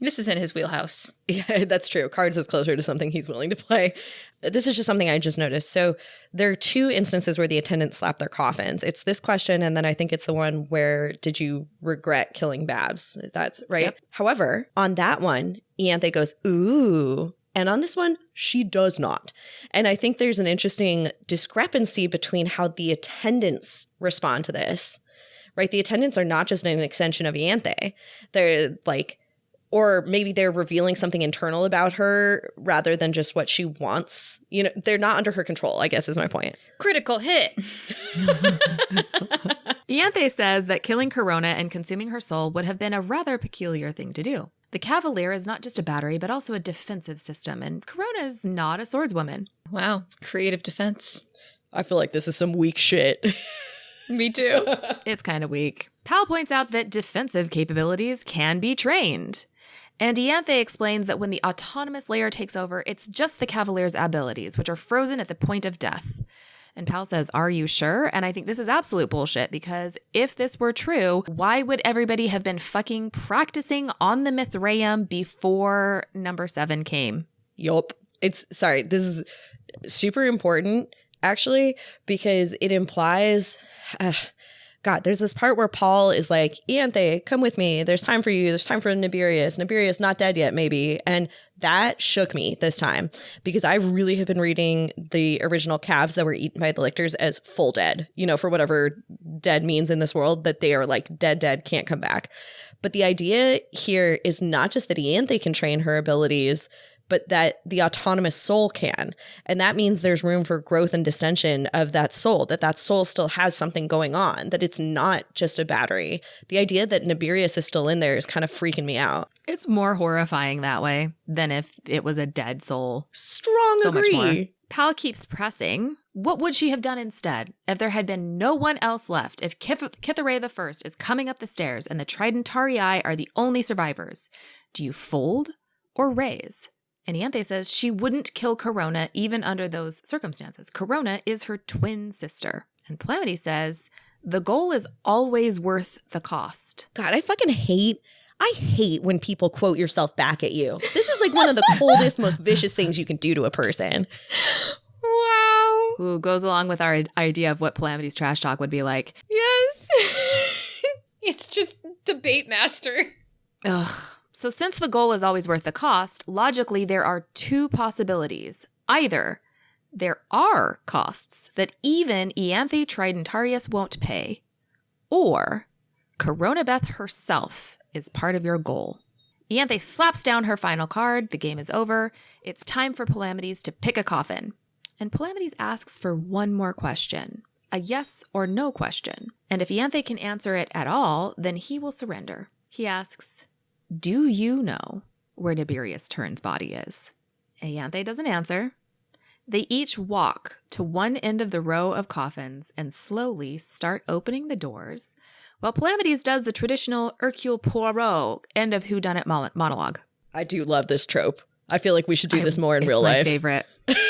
This is in his wheelhouse. Yeah, that's true. Cards is closer to something he's willing to play. This is just something I just noticed. So there are 2 instances where the attendants slap their coffins. It's this question, and then I think it's the one where did you regret killing Babs? That's right. Yep. However, on that one, Ianthe goes, ooh. And on this one, she does not. And I think there's an interesting discrepancy between how the attendants respond to this. Right? The attendants are not just an extension of Ianthe. They're like, or maybe they're revealing something internal about her rather than just what she wants. You know, they're not under her control, I guess is my point. Critical hit. Ianthe says that killing Corona and consuming her soul would have been a rather peculiar thing to do. The Cavalier is not just a battery, but also a defensive system, and Corona is not a swordswoman. Wow. Creative defense. I feel like this is some weak shit. Me too. It's kind of weak. Pal points out that defensive capabilities can be trained. And Ianthe explains that when the autonomous layer takes over, it's just the Cavalier's abilities, which are frozen at the point of death. And Pal says, are you sure? And I think this is absolute bullshit, because if this were true, why would everybody have been fucking practicing on the Mithraeum before number 7 came? Yup. This is super important, actually, because it implies... God, there's this part where Paul is like, Ianthe, come with me. There's time for you. There's time for Nibirius. Nibirius not dead yet, maybe. And that shook me this time because I really have been reading the original calves that were eaten by the lictors as full dead, you know, for whatever dead means in this world, that they are like dead, can't come back. But the idea here is not just that Ianthe can train her abilities, but that the autonomous soul can. And that means there's room for growth and distension of that soul, that soul still has something going on, that it's not just a battery. The idea that Nibirius is still in there is kind of freaking me out. It's more horrifying that way than if it was a dead soul. Strong so agree. Much more. Pal keeps pressing. What would she have done instead if there had been no one else left? If Kitharay I is coming up the stairs and the Tridentarii are the only survivors, do you fold or raise? And Ianthe says she wouldn't kill Corona even under those circumstances. Corona is her twin sister. And Palamedes says the goal is always worth the cost. God, I hate when people quote yourself back at you. This is like one of the coldest, most vicious things you can do to a person. Wow. Who goes along with our idea of what Palamedes trash talk would be like. Yes. It's just debate master. Ugh. So since the goal is always worth the cost, logically there are 2 possibilities. Either there are costs that even Ianthe Tridentarius won't pay, or Coronabeth herself is part of your goal. Ianthe slaps down her final card. The game is over. It's time for Palamedes to pick a coffin. And Palamedes asks for one more question, a yes or no question. And if Ianthe can answer it at all, then he will surrender. He asks, do you know where Nibirius Turn's body is? Ianthe doesn't answer. They each walk to one end of the row of coffins and slowly start opening the doors, while Palamedes does the traditional Hercule Poirot end of whodunit monologue. I do love this trope. I feel like we should do this more in real life. It's my favorite.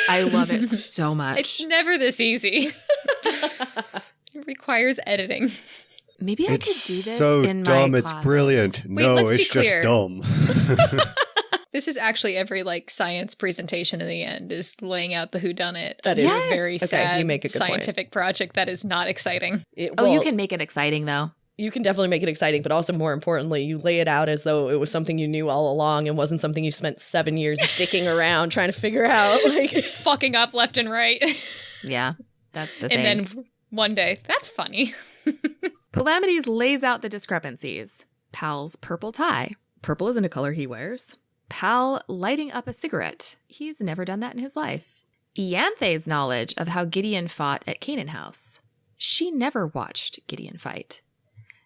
I love it so much. It's never this easy. It requires editing. Maybe I could do this so in dumb, my it's closet. brilliant. No, let's be it's just clear. dumb. This is actually every like science presentation in the end is laying out the whodunit. That is a very okay, sad you make a good point. scientific project that is not exciting. You can make it exciting though. You can definitely make it exciting, but also more importantly, you lay it out as though it was something you knew all along and wasn't something you spent 7 years dicking around trying to figure out. Like fucking up left and right. Yeah, that's the thing. And then one day, that's funny. Palamides lays out the discrepancies. Pal's purple tie. Purple isn't a color he wears. Pal lighting up a cigarette. He's never done that in his life. Ianthe's knowledge of how Gideon fought at Canaan House. She never watched Gideon fight.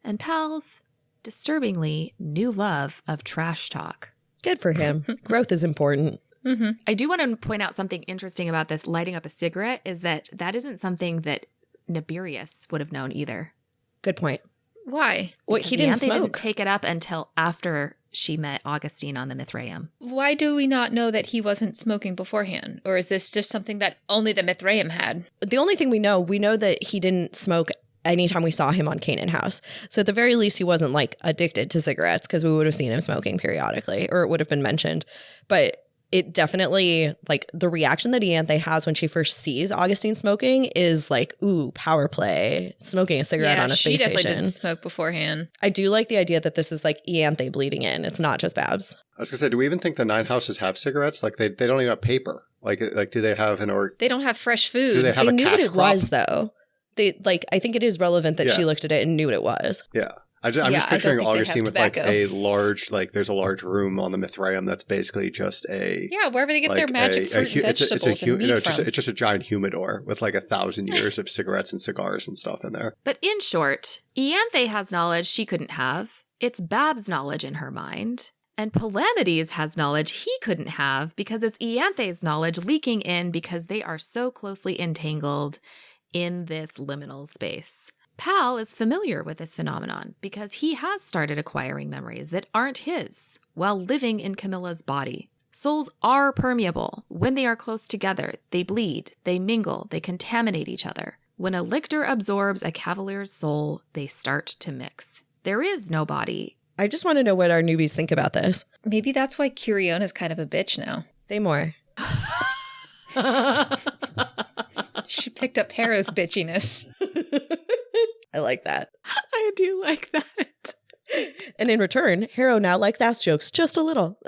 And Pal's disturbingly new love of trash talk. Good for him. Growth is important. Mm-hmm. I do want to point out something interesting about this lighting up a cigarette is that isn't something that Nibirius would have known either. Good point. Why? Well, he didn't smoke. Didn't take it up until after she met Augustine on the Mithraeum. Why do we not know that he wasn't smoking beforehand? Or is this just something that only the Mithraeum had? The only thing we know that he didn't smoke anytime we saw him on Canaan House. So at the very least, he wasn't like addicted to cigarettes because we would have seen him smoking periodically, or it would have been mentioned. But it definitely, like, the reaction that Ianthe has when she first sees Augustine smoking is like, ooh, power play, smoking a cigarette on a space she definitely station. didn't smoke beforehand. I do like the idea that this is like Ianthe bleeding in. It's not just Babs. I was gonna say, do we even think the 9 houses have cigarettes? Like they don't even have paper. Like do they have They don't have fresh food. Do they have They a knew cash what it crop? was, though. I think it is relevant that she looked at it and knew what it was. Yeah. I'm Yeah, just I don't picturing think they Augustine have with like tobacco. a large, like there's a large room on the Mithraeum that's basically just a Yeah, wherever they get their magic fruit and vegetables and meat from. it's just a giant humidor with like 1,000 years of cigarettes and cigars and stuff in there. But in short, Ianthe has knowledge she couldn't have. It's Bab's knowledge in her mind. And Palamides has knowledge he couldn't have because it's Ianthe's knowledge leaking in because they are so closely entangled in this liminal space. Pal is familiar with this phenomenon because he has started acquiring memories that aren't his while living in Camilla's body. Souls are permeable. When they are close together, they bleed, they mingle, they contaminate each other. When a lictor absorbs a cavalier's soul, they start to mix. There is no body. I just want to know what our newbies think about this. Maybe that's why Curiona's kind of a bitch now. Say more. She picked up Harrow's bitchiness. I like that. I do like that. And in return, Harrow now likes ass jokes just a little.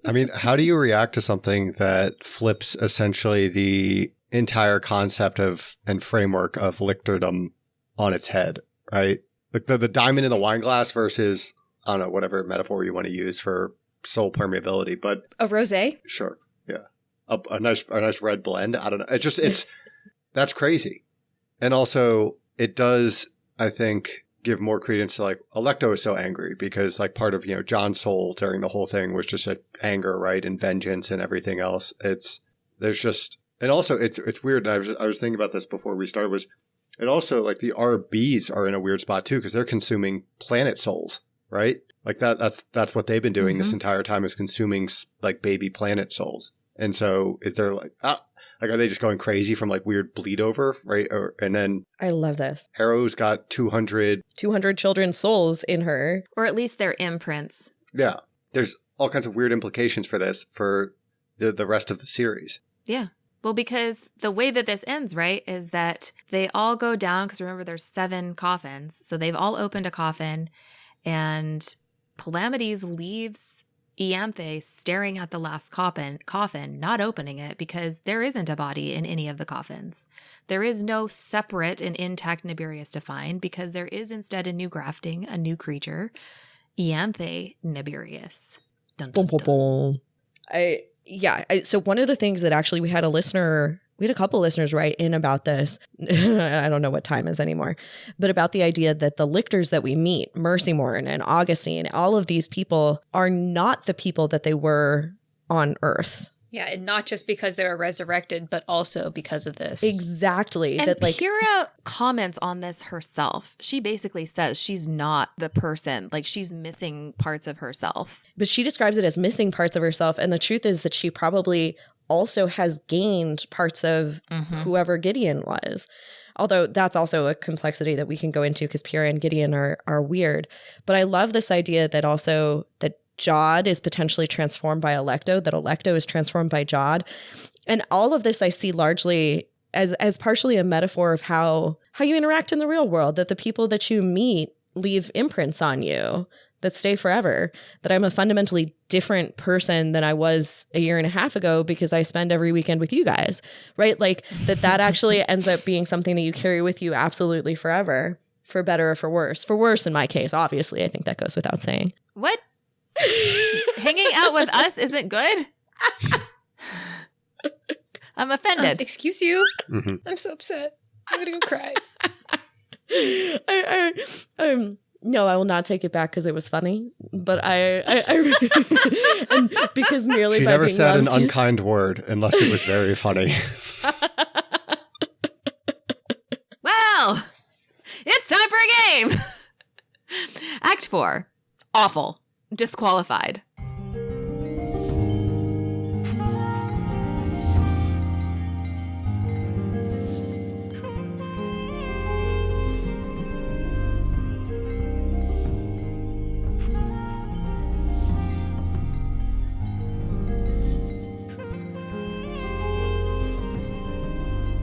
I mean, how do you react to something that flips essentially the entire concept of and framework of lictordom on its head, right? Like the diamond in the wine glass versus, I don't know, whatever metaphor you want to use for soul permeability, but A rosé? sure, yeah, a nice red blend. I don't know. It's that's crazy, and also it does, I think, give more credence to like Alecto is so angry because like part of John's soul during the whole thing was just anger, right, and vengeance and everything else. And also it's weird. And I was thinking about this before we started. And also like the RBs are in a weird spot too because they're consuming planet souls, right? Like that's what they've been doing this entire time is consuming like baby planet souls. And so is there like are they just going crazy from like weird bleed over, right? And then I love this. Harrow's got 200 children's souls in her. Or at least their imprints. Yeah. There's all kinds of weird implications for this for the rest of the series. Yeah. Well, because the way that this ends, right, is that they all go down, because remember there's 7 coffins. So they've all opened a coffin, and Palamides leaves Ianthe staring at the last coffin, not opening it, because there isn't a body in any of the coffins. There is no separate and intact Nibirius to find, because there is instead a new grafting, a new creature, Ianthe Nibirius. Dun, dun, Boom, boom, dun. boom. So one of the things that actually we had a couple listeners write in about this. I don't know what time is anymore, but about the idea that the lictors that we meet, Mercymorn and Augustine, all of these people are not the people that they were on Earth. Yeah, and not just because they were resurrected, but also because of this. Exactly. And that like Pyrrha comments on this herself. She basically says she's not the person, like she's missing parts of herself. But she describes it as missing parts of herself. And the truth is that she probably also has gained parts of whoever Gideon was. Although that's also a complexity that we can go into because Pyrrha and Gideon are weird. But I love this idea that also that Jod is potentially transformed by Alecto, that Alecto is transformed by Jod. And all of this I see largely as partially a metaphor of how how you interact in the real world, that the people that you meet leave imprints on you that stay forever, that I'm a fundamentally different person than I was a year and a half ago because I spend every weekend with you guys, right? Like that actually ends up being something that you carry with you absolutely forever, for better or for worse. For worse in my case, obviously. I think that goes without saying. What? Hanging out with us isn't good? I'm offended. Excuse you? Mm-hmm. I'm so upset. I'm going to go cry. No, I will not take it back because it was funny. But I and because merely she by never being said an loved- unkind word unless it was very funny. Well, it's time for a game. Act 4. Awful. Disqualified.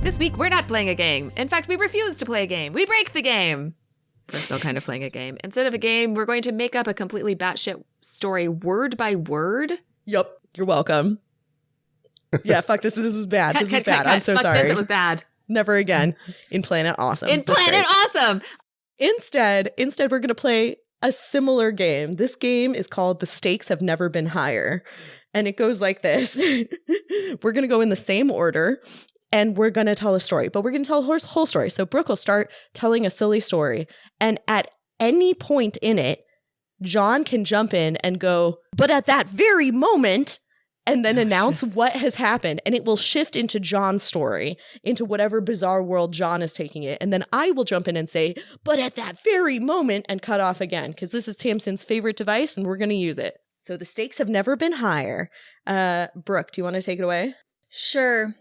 This week, we're not playing a game. In fact, we refuse to play a game. We break the game. We're still kind of playing a game. Instead of a game, we're going to make up a completely batshit story word by word. Yup, you're welcome. Yeah, fuck this. This was bad. This was bad. I'm so Fuck sorry. This, it was bad. Never again in Planet Awesome. In That's Planet great. Awesome. Instead, we're going to play a similar game. This game is called The Stakes Have Never Been Higher. And it goes like this. We're going to go in the same order. And we're going to tell a story, but we're going to tell a whole story. So Brooke will start telling a silly story. And at any point in it, John can jump in and go, but at that very moment, and then announce what has happened. And it will shift into John's story, into whatever bizarre world John is taking it. And then I will jump in and say, but at that very moment, and cut off again, because this is Tamsin's favorite device and we're going to use it. So the stakes have never been higher. Brooke, do you want to take it away? Sure.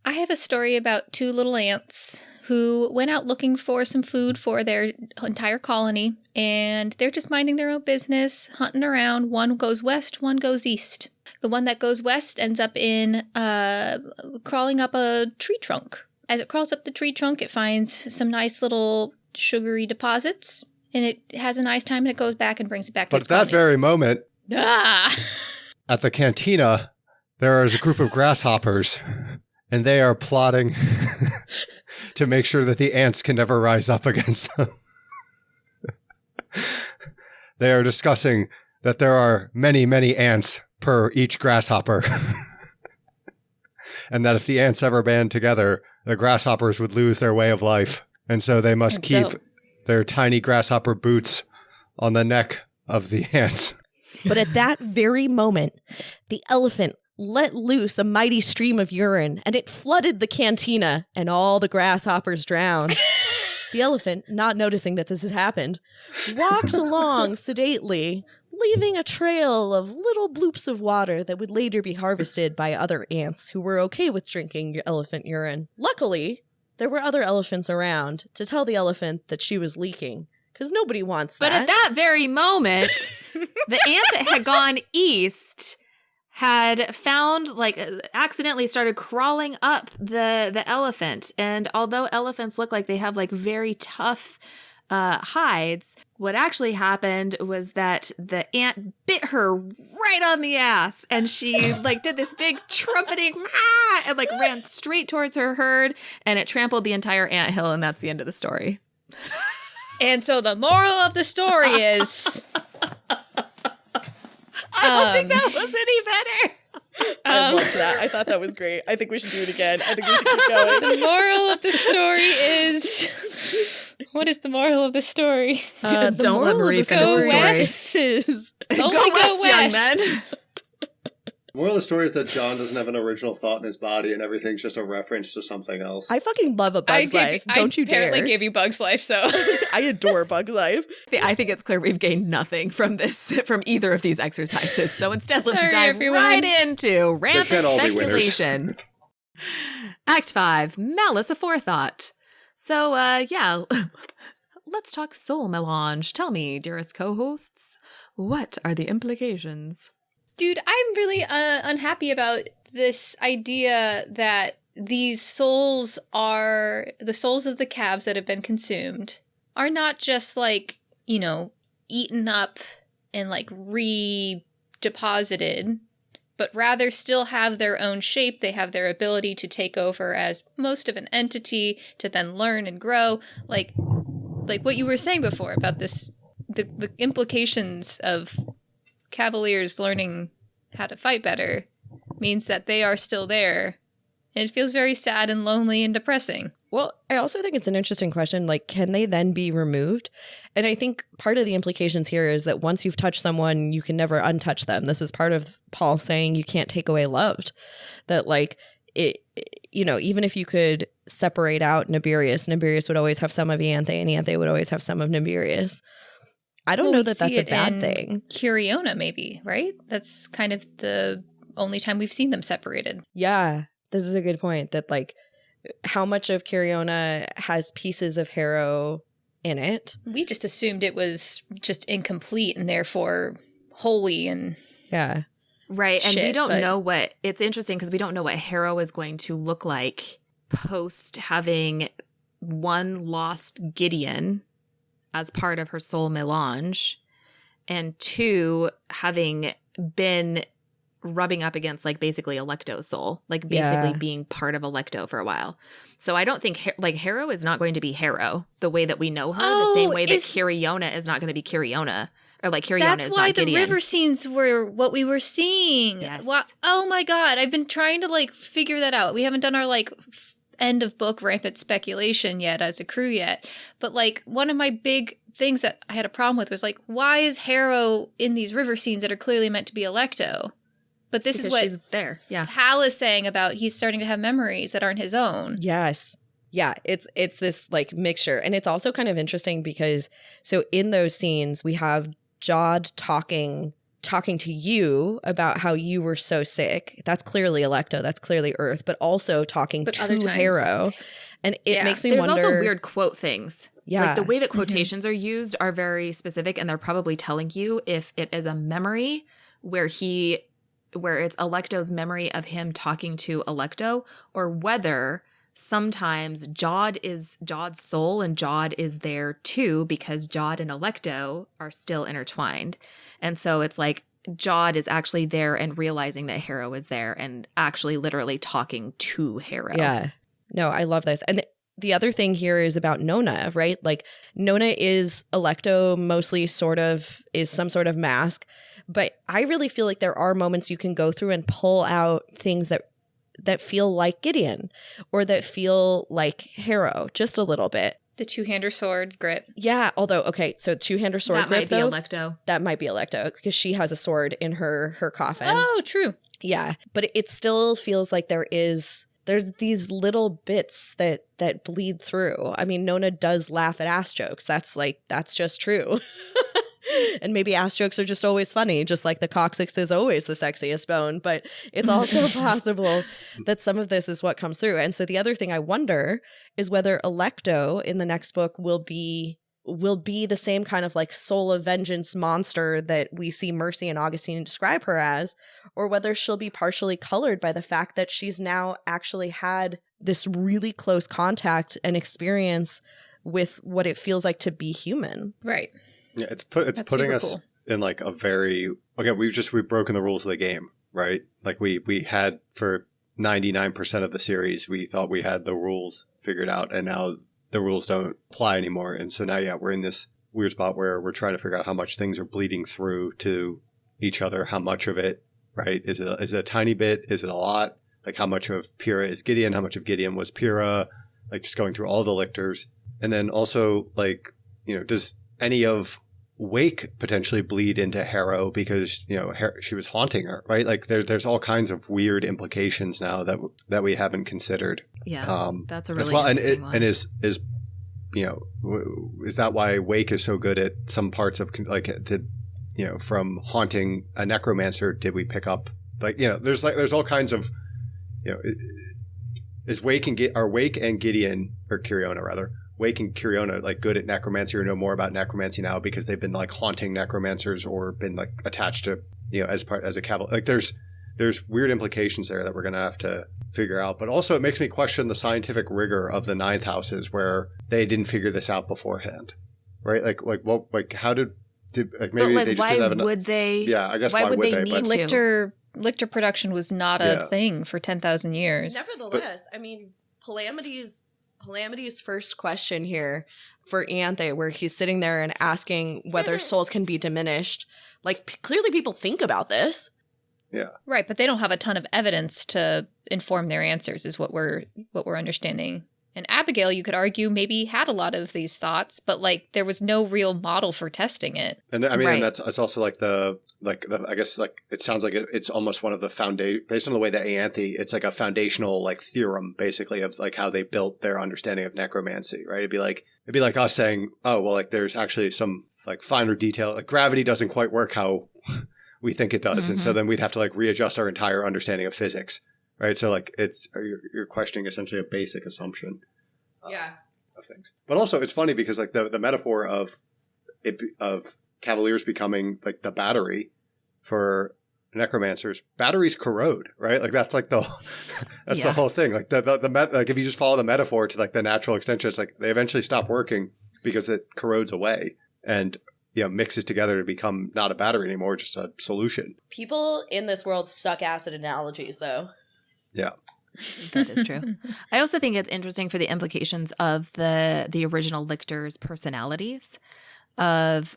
I have a story about two little ants who went out looking for some food for their entire colony, and they're just minding their own business, hunting around. One goes west, one goes east. The one that goes west ends up in crawling up a tree trunk. As it crawls up the tree trunk, it finds some nice little sugary deposits, and it has a nice time, and it goes back and brings it back to its But at that colony. very moment, Ah! at the cantina, there is a group of grasshoppers, and they are plotting to make sure that the ants can never rise up against them. They are discussing that there are many, many ants per each grasshopper. And that if the ants ever band together, the grasshoppers would lose their way of life. And so they must keep their tiny grasshopper boots on the neck of the ants. But at that very moment, the elephant let loose a mighty stream of urine, and it flooded the cantina, and all the grasshoppers drowned. The elephant, not noticing that this has happened, walked along sedately, leaving a trail of little bloops of water that would later be harvested by other ants who were okay with drinking elephant urine. Luckily, there were other elephants around to tell the elephant that she was leaking, because nobody wants that. But at that very moment, the ant that had gone east had found, accidentally started crawling up the elephant. And although elephants look like they have, very tough hides, what actually happened was that the ant bit her right on the ass. And she, did this big trumpeting, and, ran straight towards her herd. And it trampled the entire anthill, and that's the end of the story. And so the moral of the story is... I don't think that was any better. I loved that. I thought that was great. I think we should do it again. I think we should keep going. The moral of the story is... What is the moral of the story? Don't let Marie finish the story. Is Only go west, young men. The moral of the story is that John doesn't have an original thought in his body and everything's just a reference to something else. I fucking love A Bug's Life. Don't you dare. I apparently gave you Bug's Life, so... I adore Bug's Life. I think it's clear we've gained nothing from either of these exercises. So instead, let's Sorry, dive everyone. right into rampant can't all be winners. speculation. Act 5, Malice Aforethought. So, let's talk soul melange. Tell me, dearest co-hosts, what are the implications? Dude, I'm really unhappy about this idea that these souls are the souls of the calves that have been consumed are not just like, you know, eaten up and like redeposited, but rather still have their own shape. They have their ability to take over as most of an entity, to then learn and grow. Like what you were saying before about this, the implications of Cavaliers learning how to fight better means that they are still there. And it feels very sad and lonely and depressing. Well, I also think it's an interesting question. Like, can they then be removed? And I think part of the implications here is that once you've touched someone, you can never untouch them. This is part of Paul saying you can't take away loved. That like, it, you know, even if you could separate out Nibirius would always have some of Ianthe, and Ianthe would always have some of Nibirius. I don't know that that's a bad thing. Curiona, maybe, right? That's kind of the only time we've seen them separated. Yeah, this is a good point. That like, how much of Curiona has pieces of Harrow in it? We just assumed it was just incomplete and therefore holy and yeah, right. And shit, we don't but know what it's interesting because we don't know what Harrow is going to look like post having one lost Gideon as part of her soul melange, and two having been rubbing up against like basically Alecto's soul, like basically being part of Alecto for a while. So I don't think like Harrow is not going to be Harrow the way that we know her, the same way that Curiona is not going to be Curiona, or like Curiona is not Gideon. That's why the river scenes were what we were seeing. Yes. Oh my god, I've been trying to like figure that out. We haven't done our like end of book rampant speculation yet as a crew yet, but like one of my big things that I had a problem with was like, why is Harrow in these river scenes that are clearly meant to be Alecto? But this is what she's there. Yeah. Hal is saying about he's starting to have memories that aren't his own. Yes. Yeah, it's this like mixture. And it's also kind of interesting because so in those scenes we have Jod talking to you about how you were so sick. That's clearly Alecto, that's clearly Earth, but also talking to Harrow. And it makes me wonder. There's also weird quote things. Yeah. Like the way that quotations are used are very specific, and they're probably telling you if it is a memory where it's Alecto's memory of him talking to Alecto, or whether sometimes Jod is Jod's soul and Jod is there too because Jod and Alecto are still intertwined. And so it's like Jod is actually there and realizing that Harrow is there and actually literally talking to Harrow. Yeah. No, I love this. And the other thing here is about Nona, right? Like Nona is Alecto, mostly sort of is some sort of mask. But I really feel like there are moments you can go through and pull out things that feel like Gideon or that feel like Harrow just a little bit. The two-hander sword grip. Yeah, although, okay, so two-hander sword grip, That though. might be Alecto. That might be Alecto because she has a sword in her coffin. Oh, true. Yeah, but it still feels like there's these little bits that bleed through. I mean, Nona does laugh at ass jokes. That's just true. And maybe ass jokes are just always funny, just like the coccyx is always the sexiest bone. But it's also possible that some of this is what comes through. And so the other thing I wonder is whether Alecto in the next book will be the same kind of like soul of vengeance monster that we see Mercy and Augustine describe her as, or whether she'll be partially colored by the fact that she's now actually had this really close contact and experience with what it feels like to be human. Right. Yeah, it's putting us in like a very we've broken the rules of the game, right? Like we had for 99% of the series, we thought we had the rules figured out, and now the rules don't apply anymore. And so now, we're in this weird spot where we're trying to figure out how much things are bleeding through to each other, how much of it, right? Is it a tiny bit? Is it a lot? Like how much of Pyrrha is Gideon? How much of Gideon was Pyrrha? Like just going through all the lictors. And then also like, does any of Wake potentially bleed into Harrow because, she was haunting her, right? Like there's all kinds of weird implications now that we haven't considered. Yeah, that's a really interesting one. And is that why Wake is so good at some parts of from haunting a necromancer? Did we pick up there's all kinds of are Wake and Gideon, or Curiona rather, Wake and Curiona like good at necromancy or know more about necromancy now because they've been like haunting necromancers or been like attached to as a cavalry? Like there's there's weird implications there that we're going to have to figure out. But also it makes me question the scientific rigor of the ninth houses where they didn't figure this out beforehand, right? How did like maybe but they just why didn't have enough. would they? Yeah, I guess why would they but need to? Lictor production was not a thing for 10,000 years. Nevertheless, I mean, Calamity's first question here for Ianthe, where he's sitting there and asking whether souls can be diminished. Like, clearly people think about this. Yeah. Right, but they don't have a ton of evidence to inform their answers, is what we're understanding. And Abigail, you could argue, maybe had a lot of these thoughts, but like there was no real model for testing it. And I mean, Right. and it's also like I guess like it sounds like it's almost one of the based on the way that Ianthe, it's like a foundational like theorem basically of like how they built their understanding of necromancy, right? It'd be like us saying, oh well, like there's actually some like finer detail, like gravity doesn't quite work how we think it does, and so then we'd have to like readjust our entire understanding of physics, right? So like you're questioning essentially a basic assumption. Of things, but also it's funny because like the metaphor of Cavaliers becoming like the battery for necromancers, batteries corrode, right? Like that's like the the whole thing. Like like if you just follow the metaphor to like the natural extension, it's like they eventually stop working because it corrodes away and mixes together to become not a battery anymore, just a solution. People in this world suck ass at analogies, though. Yeah. That is true. I also think it's interesting for the implications of the original lictors' personalities, of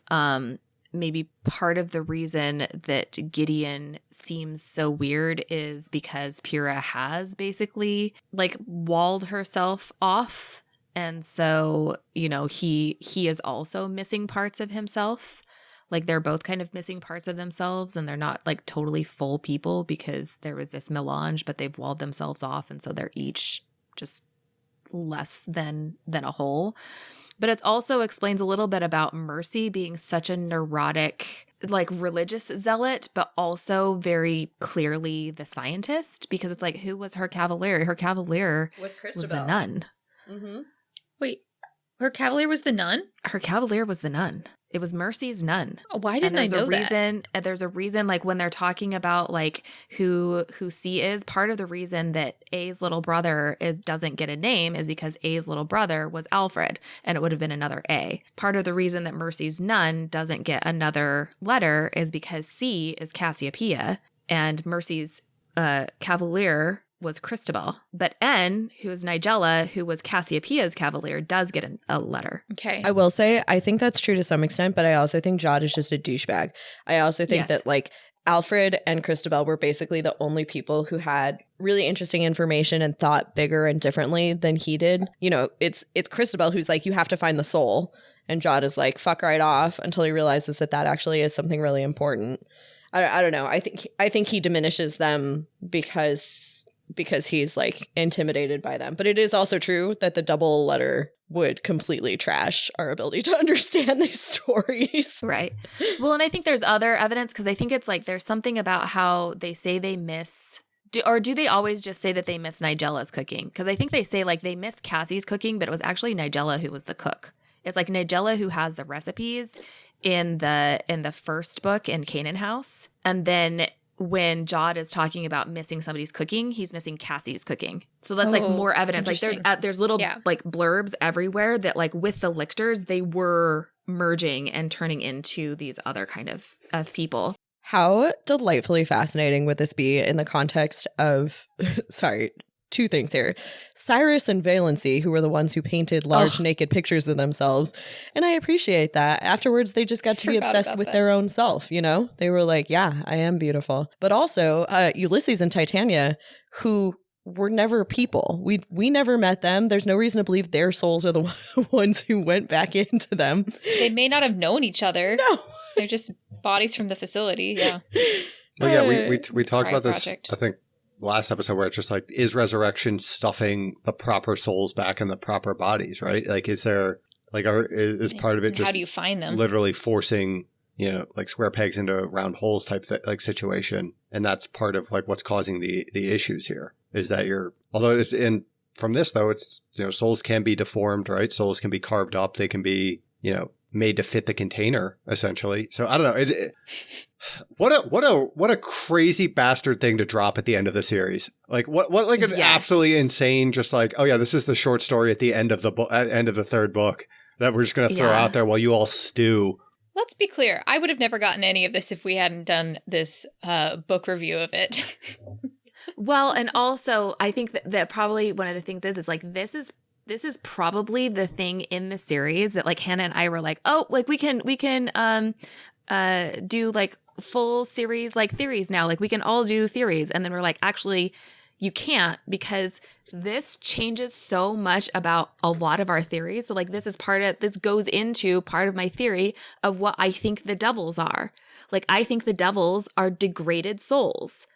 maybe part of the reason that Gideon seems so weird is because Pyrrha has basically like walled herself off. And so, he is also missing parts of himself. Like they're both kind of missing parts of themselves, and they're not like totally full people because there was this melange, but they've walled themselves off, and so they're each just less than a whole. But it also explains a little bit about Mercy being such a neurotic, like religious zealot, but also very clearly the scientist, because it's like, who was her cavalier? Her cavalier was the nun. Mm-hmm. Wait, her cavalier was the nun? Her cavalier was the nun. It was Mercy's nun. Why didn't I know that? There's a reason, like when they're talking about like who C is, part of the reason that A's little brother doesn't get a name is because A's little brother was Alfred, and it would have been another A. Part of the reason that Mercy's nun doesn't get another letter is because C is Cassiopeia, and Mercy's cavalier was Christabel. But N, who is Nigella, who was Cassiopeia's cavalier, does get a letter. Okay. I will say, I think that's true to some extent, but I also think Jod is just a douchebag. I also think that like Alfred and Christabel were basically the only people who had really interesting information and thought bigger and differently than he did. It's Christabel who's like, you have to find the soul. And Jod is like, fuck right off, until he realizes that actually is something really important. I don't know. I think he diminishes them because he's like intimidated by them. But it is also true that the double letter would completely trash our ability to understand these stories. Right. Well, and I think there's other evidence, because I think it's like there's something about how they say they miss, do they always just say that they miss Nigella's cooking? Because I think they say like they miss Cassie's cooking, but it was actually Nigella who was the cook. It's like Nigella who has the recipes in the first book in Canaan House, and then when Jod is talking about missing somebody's cooking, he's missing Cassie's cooking. So that's like more evidence. Like there's little like blurbs everywhere that like with the lictors, they were merging and turning into these other kind of people. How delightfully fascinating would this be in the context of, sorry, two things here. Cyrus and Valency, who were the ones who painted large naked pictures of themselves. And I appreciate that. Afterwards, they just got to be obsessed with their own self, They were like, yeah, I am beautiful. But also Ulysses and Titania, who were never people. We never met them. There's no reason to believe their souls are the ones who went back into them. They may not have known each other. No. They're just bodies from the facility. Yeah. Well, yeah, we talked about this, project. I think, last episode, where it's just like, is resurrection stuffing the proper souls back in the proper bodies, right? Like, is there, like, is part of it just how do you find them? Literally forcing, like square pegs into round holes type like situation, and that's part of like what's causing the issues here. Is that although it's from this though, it's souls can be deformed, right? Souls can be carved up. They can be made to fit the container, essentially. So I don't know. What a crazy bastard thing to drop at the end of the series. Like what like an absolutely insane, just like, oh yeah, this is the short story at the end of the end of the third book that we're just going to throw out there while you all stew. Let's be clear. I would have never gotten any of this if we hadn't done this book review of it. Well, and also I think that probably one of the things is like this is probably the thing in the series that like Hannah and I were like, oh, like we can do like full series like theories now. Like we can all do theories. And then we're like, actually, you can't, because this changes so much about a lot of our theories. So like this goes into part of my theory of what I think the devils are. Like I think the devils are degraded souls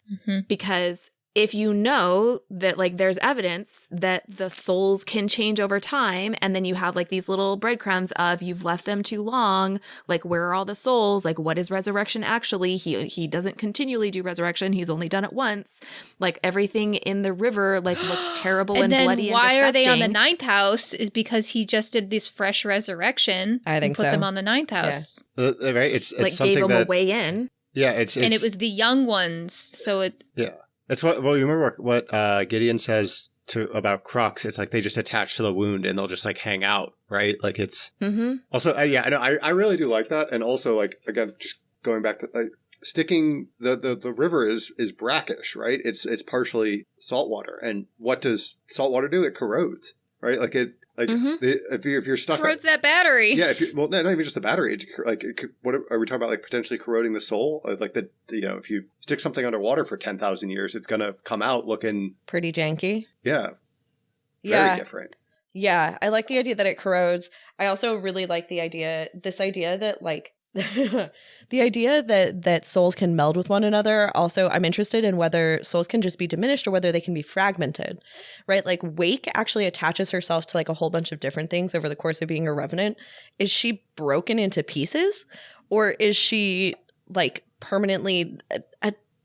because if you know that like there's evidence that the souls can change over time, and then you have like these little breadcrumbs of you've left them too long, like where are all the souls? Like what is resurrection actually? He doesn't continually do resurrection. He's only done it once. Like everything in the river like looks terrible and bloody and disgusting. Why are they on the ninth house is because he just did this fresh resurrection. I think and put them on the ninth house. Yeah. Right? It's like something gave them that, a way in. Yeah, it's and it was the young ones, so it. Yeah. It's what. Well, you remember what Gideon says about Crux? It's like they just attach to the wound and they'll just like hang out, right? Like it's also yeah. I really do like that, and also like again, just going back to like sticking the river is brackish, right? It's partially saltwater, and what does saltwater do? It corrodes, right? Like it. Like if you're stuck, corrodes that battery. Yeah, well, not even just the battery. What are we talking about? Like potentially corroding the soul? Like if you stick something underwater for 10,000 years, it's gonna come out looking pretty janky. Yeah, very different. Yeah, I like the idea that it corrodes. I also really like the idea that like the idea that souls can meld with one another. Also, I'm interested in whether souls can just be diminished or whether they can be fragmented, right? Like Wake actually attaches herself to like a whole bunch of different things over the course of being a revenant. Is she broken into pieces, or is she like permanently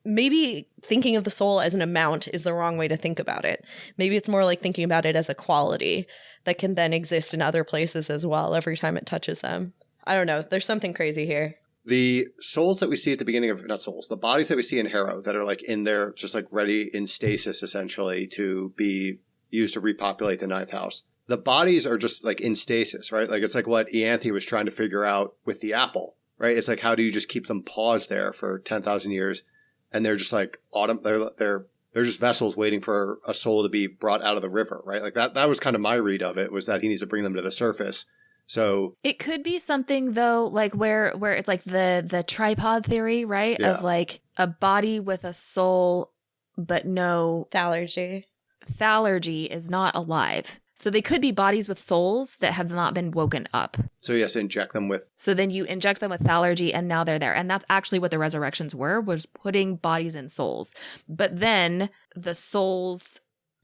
maybe thinking of the soul as an amount is the wrong way to think about it. Maybe it's more like thinking about it as a quality that can then exist in other places as well every time it touches them. I don't know. There's something crazy here. The souls that we see at the beginning of, not souls, the bodies that we see in Harrow that are like in there, just like ready in stasis, essentially, to be used to repopulate the ninth house. The bodies are just like in stasis, right? Like it's like what Ianthe was trying to figure out with the apple, right? It's like, how do you just keep them paused there for 10,000 years? And they're just like they're just vessels waiting for a soul to be brought out of the river, right? Like that was kind of my read of it, was that he needs to bring them to the surface. So it could be something though, like where it's like the tripod theory, right? Yeah. Of like a body with a soul, but no Thalergy is not alive. So they could be bodies with souls that have not been woken up. So yes, inject them with. So then you inject them with thalergy, and now they're there. And that's actually what the resurrections were, was putting bodies in souls. But then the souls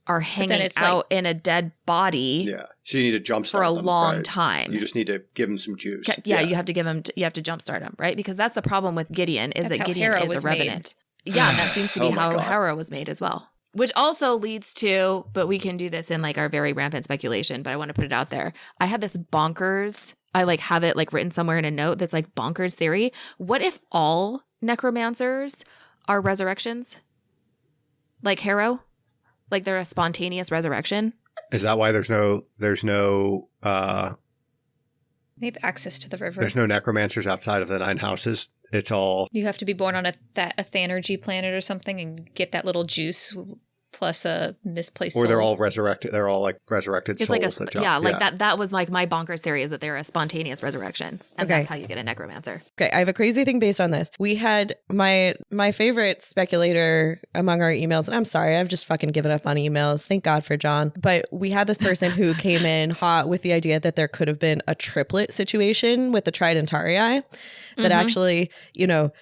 are hanging out in a dead body. Yeah. So you need to jumpstart for a them, long right? time. You just need to give them some juice. Yeah, you have to give him. You have to jumpstart him, right? Because that's the problem with Gideon, is That's that how Gideon Harrow is was a revenant. Yeah, that seems to be how Harrow was made as well. Which also leads to, but we can do this in like our very rampant speculation, but I want to put it out there. I had this bonkers, I like have it like written somewhere in a note that's like bonkers theory. What if all necromancers are resurrections? Like Harrow? Like they're a spontaneous resurrection? Is that why there's no They have access to the river. there's no necromancers outside of the nine houses? It's all. You have to be born on a Thanergy planet or something and get that little juice plus a misplaced soul. Or they're all resurrected. They're all like resurrected It's souls. like that jump. that was like my bonkers theory, is that they're a spontaneous resurrection. And Okay. that's how you get a necromancer. Okay, I have a crazy thing based on this. We had my favorite speculator among our emails, and I'm sorry, I've just fucking given up on emails. Thank God for John. But we had this person who came in hot with the idea that there could have been a triplet situation with the Tridentarii. That actually,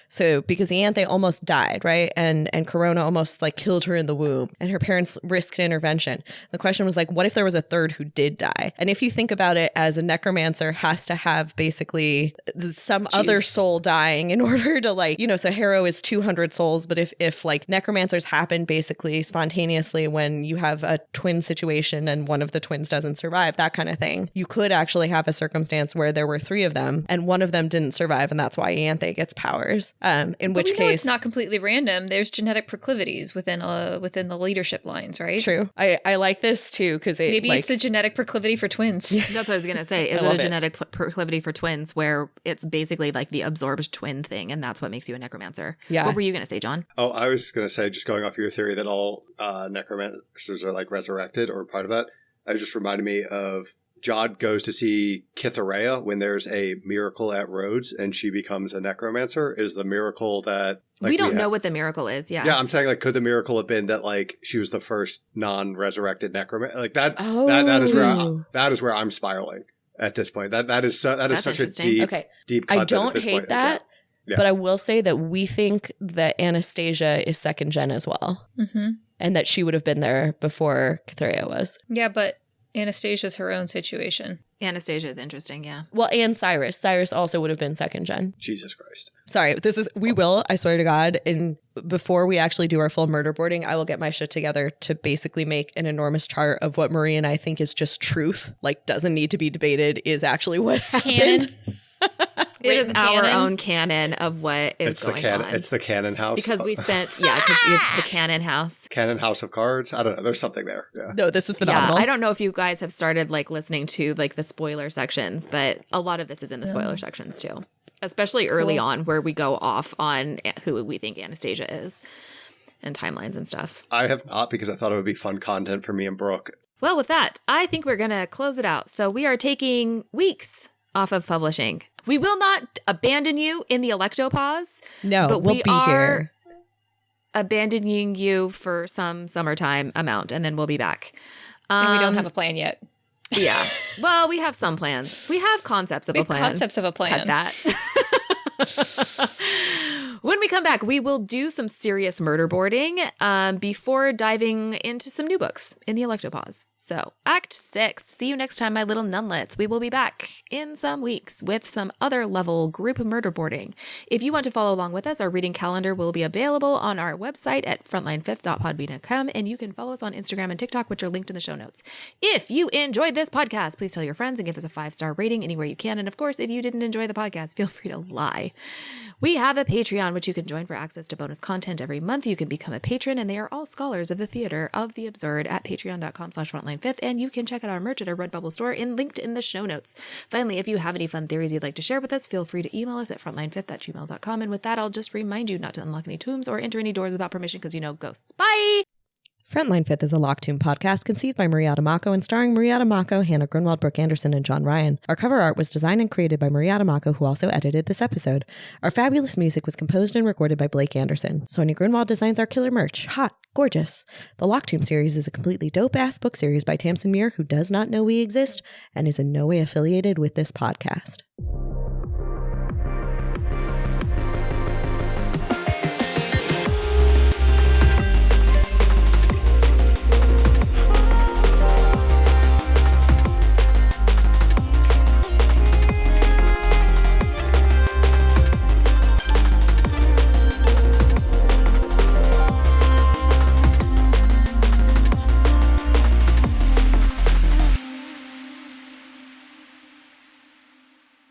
so because Ianthe almost died, right? And Corona almost like killed her in the womb. and her parents risked intervention. The question was like, what if there was a third who did die? And if you think about it as a necromancer has to have basically some other soul dying in order to like, you know, so Harrow is 200 souls, but if like necromancers happen basically spontaneously when you have a twin situation and one of the twins doesn't survive, that kind of thing, you could actually have a circumstance where there were 3 of them and one of them didn't survive, and that's why Ianthe gets powers. In which case, it's not completely random. There's genetic proclivities within the leadership lines, right? True. I like this too because maybe it's a genetic proclivity for twins. That's what I was gonna say. Is it a genetic proclivity for twins where it's basically like the absorbed twin thing, and that's what makes you a necromancer? Yeah. What were you gonna say, John? Oh, I was gonna say, just going off your theory that all necromancers are like resurrected or part of that. It just reminded me of Jod goes to see Kitharea when there's a miracle at Rhodes and she becomes a necromancer. Is the miracle that like, we don't know what the miracle is? Yeah, I'm saying like, could the miracle have been that like she was the first non-resurrected necromancer? Like that. That is where I'm spiraling at this point. That is such a deep deep. I don't hate that. Yeah. But I will say that we think that Anastasia is second gen as well, and that she would have been there before Kitharea was. Yeah, but Anastasia's her own situation. Anastasia is interesting, yeah. Well, and Cyrus. Cyrus also would have been second gen. Jesus Christ. Sorry, we will, I swear to God, and before we actually do our full murder boarding, I will get my shit together to basically make an enormous chart of what Marie and I think is just truth, like doesn't need to be debated, is actually what happened. It is our own canon of what is going on. It's the canon house. Because we spent, because it's the canon house. Canon house of cards? I don't know. There's something there. Yeah. No, this is phenomenal. Yeah, I don't know if you guys have started like listening to like the spoiler sections, but a lot of this is in the spoiler sections too. Especially early on where we go off on who we think Anastasia is and timelines and stuff. I have not, because I thought it would be fun content for me and Brooke. Well, with that, I think we're going to close it out. So we are taking weeks off of publishing. We will not abandon you in the Alectopause. No, but we'll be here. Abandoning you for some summertime amount, and then we'll be back. And we don't have a plan yet. Yeah. Well, we have some plans. We have concepts of a plan. Concepts of a plan. Cut that. When we come back, we will do some serious murder boarding before diving into some new books in the Alectopause. So, Act 6. See you next time, my little nunlets. We will be back in some weeks with some other level group murder boarding. If you want to follow along with us, our reading calendar will be available on our website at frontline5th.podbean.com, and you can follow us on Instagram and TikTok, which are linked in the show notes. If you enjoyed this podcast, please tell your friends and give us a 5-star rating anywhere you can. And of course, if you didn't enjoy the podcast, feel free to lie. We have a Patreon, which you can join for access to bonus content every month. You can become a patron, and they are all scholars of the theater of the absurd at patreon.com/frontline5th, and you can check out our merch at our Redbubble store linked in the show notes. Finally, if you have any fun theories you'd like to share with us, feel free to email us at frontline5th@gmail.com. And with that, I'll just remind you not to unlock any tombs or enter any doors without permission, because you know ghosts. Bye! Frontline Fifth is a Lock Tomb podcast conceived by Maria Adamako and starring Maria Adamako, Hannah Grunwald, Brooke Anderson, and John Ryan. Our cover art was designed and created by Maria Adamako, who also edited this episode. Our fabulous music was composed and recorded by Blake Anderson. Sonia Grunwald designs our killer merch. Hot. Gorgeous. The Lock Tomb series is a completely dope-ass book series by Tamsin Muir, who does not know we exist and is in no way affiliated with this podcast.